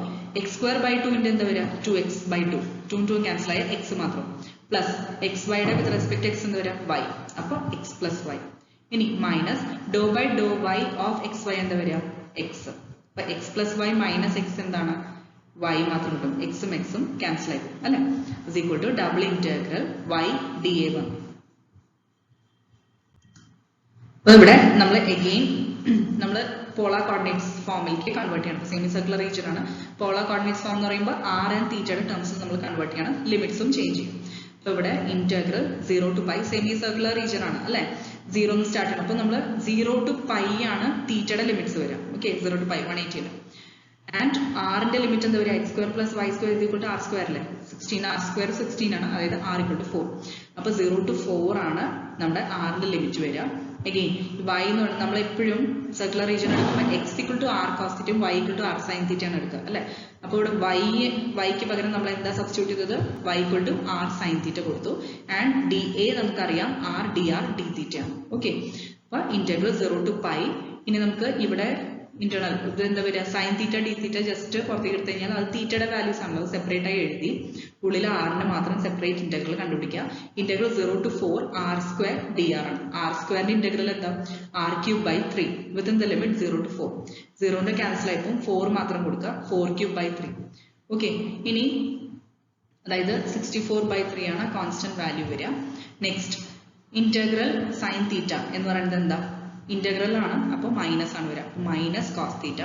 x square by 2 എന്താ വരിക? 2x by 2. 2 cancel ആയ x മാത്രം. Plus x വൈയുടെ with respect x എന്താ വരിക? വൈ. അപ്പോൾ എക്സ് പ്ലസ് വൈ. ഇനി minus doe by Dr y of X y എന്താ വരിക? എക്സ്. അപ്പൊ x plus y minus x എന്താണ്? y മാത്രം കിട്ടും. എക്സും എക്സും ക്യാൻസൽ ആയി അല്ലെ. Is equal to double integral y dA1. അപ്പൊ ഇവിടെ നമ്മൾ അഗെയിൻ നമ്മൾ പോളാർ കോർഡിനേറ്റ്സ് ഫോമിലേക്ക് കൺവേർട്ട് ചെയ്യണം. സെമി സർക്കുലർ റീജിയൻ ആണ്. പോളാർ കോർഡിനേറ്റ്സ് ഫോം എന്ന് പറയുമ്പോൾ r ആൻഡ് തീറ്റയുടെ ടേംസ് നമ്മൾ കൺവേർട്ട് ചെയ്യണം. ലിമിറ്റ്സും ചേഞ്ച് ചെയ്യും. അപ്പൊ ഇവിടെ integral 0 to π semi circular region ആണ് അല്ലെ. 0 എന്ന് സ്റ്റാർട്ട് ചെയ്യണം. അപ്പൊ നമ്മൾ 0 to π ആണ് തീറ്റയുടെ ലിമിറ്റ്സ് വരിക. ഓക്കെ, 0 to π 180 ആൻഡ് ആറിന്റെ ലിമിറ്റ് എന്താ വരിക? X square plus Y square is equal to R square അല്ലേ. 16 ആർ സ്ക്വയർ 16 ആണ്, അതായത് ആർ ഈക്വൽ ടു 4. അപ്പൊ 0 to 4 ആണ് നമ്മുടെ ആറിന്റെ ലിമിറ്റ് വരിക. അഗെയിൻ y എന്ന് പറയുന്നത് നമ്മൾ എപ്പോഴും സർക്കുലർ റീജിയൻ എടുക്കുമ്പോൾ x equal to r cos തീറ്റയും y equal to r sine തീറ്റയാണ് എടുക്കുക അല്ലെ. അപ്പോൾ ഇവിടെ വൈക്ക് പകരം നമ്മൾ എന്താ സബ്സ്റ്റിറ്റ്യൂട്ട് ചെയ്തത്? Y equal to r sine theta കൊടുത്തു. ആൻഡ് ഡി എ നമുക്കറിയാം r d r d theta ആണ്. ഓക്കെ, അപ്പൊ ഇന്റഗ്രൽ 0 to π ഇനി നമുക്ക് ഇവിടെ ഇന്റേണൽ ഇത് എന്താ പറയുക സൈൻ തീറ്റ ഡി തീറ്റ ജസ്റ്റ് പുറത്തേക്ക് എടുത്തു കഴിഞ്ഞാൽ അത് തീറ്റയുടെ വാല്യൂസ് ആണല്ലോ സെപ്പറേറ്റ് ആയി എഴുതി ഉള്ളിൽ ആറിന് മാത്രം സെപ്പറേറ്റ് ഇന്റഗ്രൽ കണ്ടുപിടിക്കുക integral 0 to 4 r square dr ആണ് r സ്ക്വയറിന്റെ ഇന്റഗ്രൽ എന്താ r³ 3 within the limit 0 to 4 0ന്റെ ക്യാൻസൽ ആയി പോകും 4 മാത്രം കൊടുക്കുക 4³ 3 ഓക്കെ ഇനി അതായത് 64/3 ആണ് കോൺസ്റ്റന്റ് വാല്യൂ വരിക നെക്സ്റ്റ് ഇന്റഗ്രൽ സൈൻ തീറ്റ എന്ന് പറയുന്നത് എന്താ ഇന്റഗ്രൽ ആണ് അപ്പോൾ മൈനസ് ആണ് വരിക minus cos theta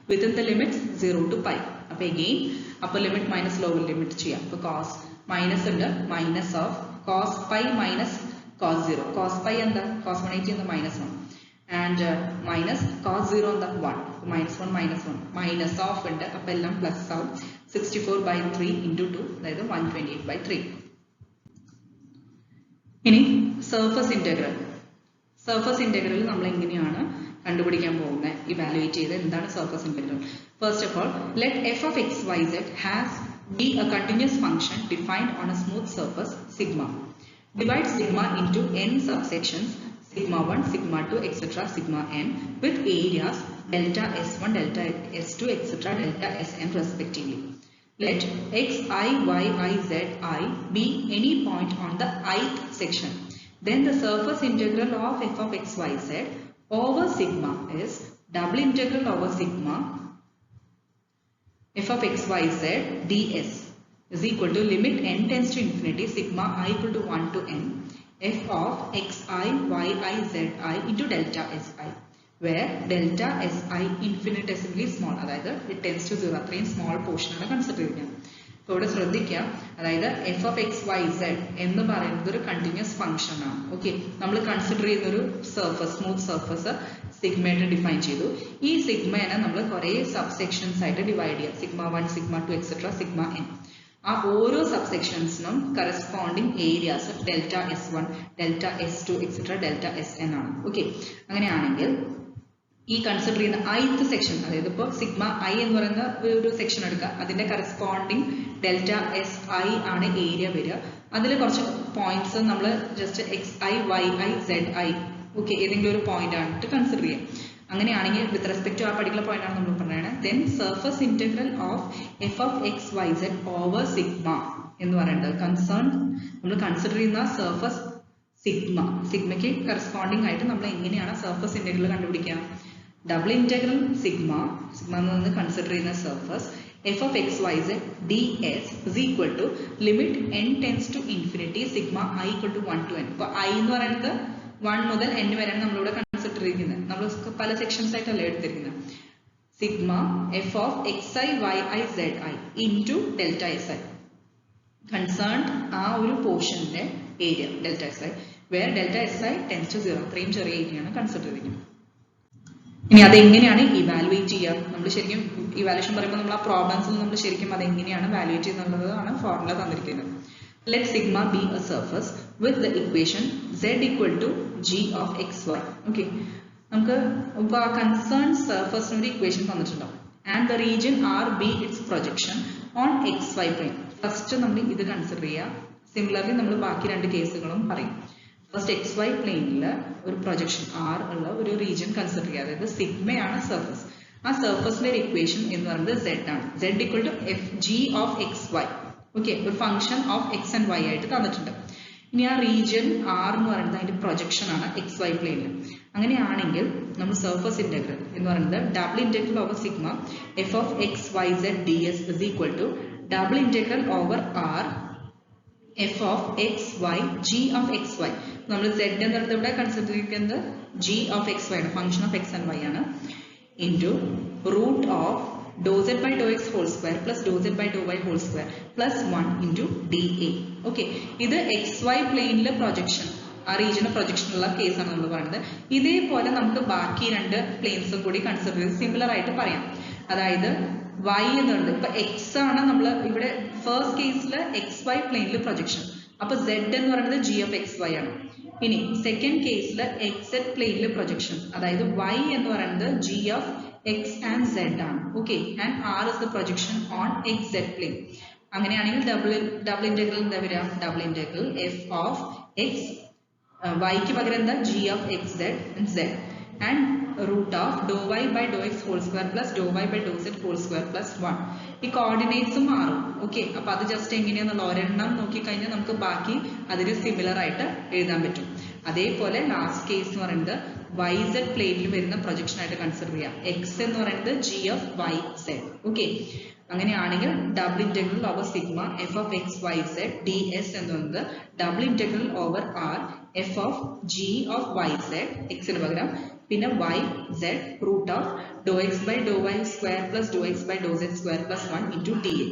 within the limit 0 to π അപ്പോൾ again upper limit minus lower limit ചെയ്യാം അപ്പോൾ കോസ് മൈനസ് ഉണ്ട് minus of cos pi minus cos 0 cos pi എന്താ കോസ് 180 എന്താ മൈനസ് 1 ആൻഡ് മൈനസ് കോസ് 0 എന്താ 1 മൈനസ് 1 മൈനസ് ഓഫ് ഉണ്ട് അപ്പോൾ എല്ലാം പ്ലസ് ആവും 64/3 into 2 അതായത് 128/3 ഇനി സർഫസ് ഇന്റഗ്രൽ സർഫസ് ഇന്റഗ്രൽ നമ്മൾ എങ്ങനെയാണ് കണ്ടുപിടിക്കാൻ പോകുന്നത് ഇവാലുവേറ്റ് ചെയ്ത് എന്താണ് surface integral first of all let f of x y z has be a continuous function defined on a smooth surface sigma divide sigma into n subsections sigma 1 sigma 2 etc sigma n with areas delta s1 delta s2 etc delta sn respectively. Let xi, yi, zi be any point on the ith section. Then the surface integral of f of x, y, z over sigma is double integral over sigma f of x, y, z ds is equal to limit n tends to infinity sigma I equal to 1 to n f of xi, yi, zi into delta si. Where delta si infinitesimally small അതായത് it tends to 0 അത്രയും small portion ആണ് consider ചെയ്യുന്നത് അപ്പോൾ ഇവിടെ ശ്രദ്ധിക്കുക അതായത് f of x y z എന്ന് പറയുന്നത് ഒരു കണ്ടിന്യൂസ് ഫംഗ്ഷൻ ആണ് ഓക്കെ നമ്മൾ കൺസിഡർ ചെയ്യുന്ന ഒരു സർഫസ് സ്മൂത്ത് സർഫസ് സിഗ്മയായിട്ട് ഡിഫൈൻ ചെയ്തു ഈ സിഗ്മേനെ നമ്മൾ കുറേ സബ്സെക്ഷൻസ് ആയിട്ട് ഡിവൈഡ് ചെയ്യുക sigma 1 sigma 2 etcetera sigma n ആ ഓരോ സബ്സെക്ഷൻസിനും corresponding areas delta s1 delta s2 etcetera delta sn ആണ് ഓക്കെ അങ്ങനെയാണെങ്കിൽ ഈ കൺസിഡർ ചെയ്യുന്ന ith സെക്ഷൻ അതായത് ഇപ്പോൾ സിഗ്മ ഐ എന്ന് പറയുന്ന ഒരു സെക്ഷൻ എടുക്കുക അതിന്റെ കറസ്പോണ്ടിങ് ഡെൽറ്റ എസ് ഐ ആണ് ഏരിയ വരിക അതിൽ കുറച്ച് പോയിന്റ്സ് നമ്മൾ just x i y i z i okay ഏതെങ്കിലും ഒരു പോയിന്റ് ആയിട്ട് കൺസിഡർ ചെയ്യാം അങ്ങനെയാണെങ്കിൽ വിത്ത് റെസ്പെക്ട് ടു ആ പർട്ടിക്കുലർ പോയിന്റ് ആണ് നമ്മൾ പറയുന്നത് then surface integral of f of X y z over sigma എന്ന് പറയുന്നത് നമ്മൾ കൺസിഡർ ചെയ്യുന്ന സർഫസ് സിഗ്മയ്ക്ക് കറസ്പോണ്ടിങ് ആയിട്ട് നമ്മൾ എങ്ങനെയാണ് സർഫസ് ഇന്റഗ്രൽ കണ്ടുപിടിക്കുക double integral sigma എന്ന് കൺസിഡർ ചെയ്യുന്ന surface f of x y z ds is equal to limit n tends to infinity sigma I equal to 1 to n അപ്പോൾ I എന്ന് പറയുന്നത് 1 മുതൽ n വരെയാണ് നമ്മളിവിടെ കൺസിഡർ ചെയ്യുന്നത് നമ്മൾ പല സെക്ഷൻസ് ആയിട്ടല്ലേ എടുത്തിരിക്കുന്നത് sigma f of xi yi zi into delta si concerned ആ ഒരു പോർഷന്റെ area delta si where delta si tends to 0 അത്രയും ചെറിയ ഏരിയയാണ് കൺസിഡർ ചെയ്യുന്നത് ഇനി അതെങ്ങനെയാണ് ഇവാലുവേറ്റ് ചെയ്യുക നമ്മൾ ശരിക്കും ഇവാലുവേഷൻ പറയുമ്പോൾ നമ്മൾ ആ പ്രോബ്ലംസിൽ നമ്മൾ ശരിക്കും അതെങ്ങനെയാണ് വാലുവേറ്റ് ചെയ്യുന്നതാണ് ഫോർമുല തന്നിരിക്കുന്നത് let sigma be a surface with the equation z equal to g of xy okay നമുക്ക് ഇപ്പോൾ ആ കൺസേൺ സർഫസിന് ഒരു ഇക്വേഷൻ തന്നിട്ടുണ്ടാവും and the region r be its projection on xy plane first നമ്മൾ ഇത് കൺസിഡർ ചെയ്യുക സിമിലർലി നമ്മൾ ബാക്കി രണ്ട് കേസുകളും പറയും ഫസ്റ്റ് xy പ്ലെയിനിൽ ഒരു പ്രൊജക്ഷൻ ആർ ഉള്ള ഒരു റീജിയൻ കൺസിഡർ ചെയ്യുക അതായത് സിഗ്മയാണ് സർഫസ് ആ സർഫസിന്റെ ഒരു ഇക്വേഷൻ എന്ന് പറയുന്നത് z ആണ് z equal to f g of xy okay ഒരു function of x and y ആയിട്ട് തന്നിട്ടുണ്ട് ഇനി ആ റീജിയൻ ആർ എന്ന് പറയുന്നത് അതിന്റെ പ്രൊജക്ഷൻ ആണ് xy പ്ലെയിനിൽ അങ്ങനെയാണെങ്കിൽ നമ്മൾ സർഫസ് ഇന്റഗ്രൽ എന്ന് പറയുന്നത് double integral over sigma f of x y z ds is equal to double integral over r f of x y g of xy നമ്മൾ z എന്നുള്ളത് ഇവിടെ കൺസിഡർ ചെയ്യുന്നത് g of xy ആണ് function of x and y ആണ് into root of dou z by dou x whole square plus dou z by dou y whole square plus 1 into dA okay ഇത് xy പ്ലെയിനിലെ projection ആ റീജിയന്റെ projection ഉള്ള കേസാണ് നമ്മൾ പറയുന്നത് ഇതേപോലെ നമുക്ക് ബാക്കി രണ്ട് പ്ലെയിൻസും കൂടി കൺസിഡർ ചെയ്ത് സിമിലർ ആയിട്ട് പറയാം അതായത് y എന്നുള്ളത് ഇപ്പൊ x ആണ് നമ്മൾ ഇവിടെ ഫസ്റ്റ് കേസിൽ xy പ്ലെയിനിൽ പ്രൊജക്ഷൻ അപ്പൊ z എന്ന് പറയുന്നത് g of xy ആണ് ഇനി സെക്കൻഡ് കേസിൽ xz പ്ലെയിനിൽ പ്രൊജക്ഷൻ അതായത് y എന്ന് പറയുന്നത് g of x and z ആണ് okay and r is the projection on xz plane അങ്ങനെയാണെങ്കിൽ ഡബിൾ ഇന്റഗ്രൽ എന്താ വരിക double integral f of x y ക്ക് പകരം എന്താ g of xz and z and root of dou y by dou x whole square plus dou y by dou z whole square plus 1. ഈ coordinates മാറും. Okay, അപ്പോൾ അത് just എങ്ങനെയാണെന്നുള്ള ഒരെണ്ണം നോക്കിക്കഴിഞ്ഞാൽ നമുക്ക് ബാക്കി അതിന് സിമിലർ ആയിട്ട് എഴുതാൻ പറ്റും. അതേപോലെ ലാസ്റ്റ് കേസ് എന്ന് പറയുന്നത് വൈ സെഡ് പ്ലേറ്റിൽ വരുന്ന പ്രൊജക്ഷൻ ആയിട്ട് കൺസിഡർ ചെയ്യാം. എക്സ് എന്ന് പറയുന്നത് g of y z. Okay, അങ്ങനെയാണെങ്കിൽ double integral over sigma f of X y z d s എന്ന് പറയുന്നത് double integral over r f of g of y z എക്സിന് പകരം പിന്നെ y z root of doe x by Dr y square plus doe x by doe z square plus 1 into d A.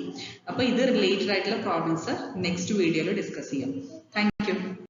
അപ്പോൾ ഇത് related ആയിട്ടുള്ള problems next വീഡിയോയിൽ discuss ചെയ്യാം. Thank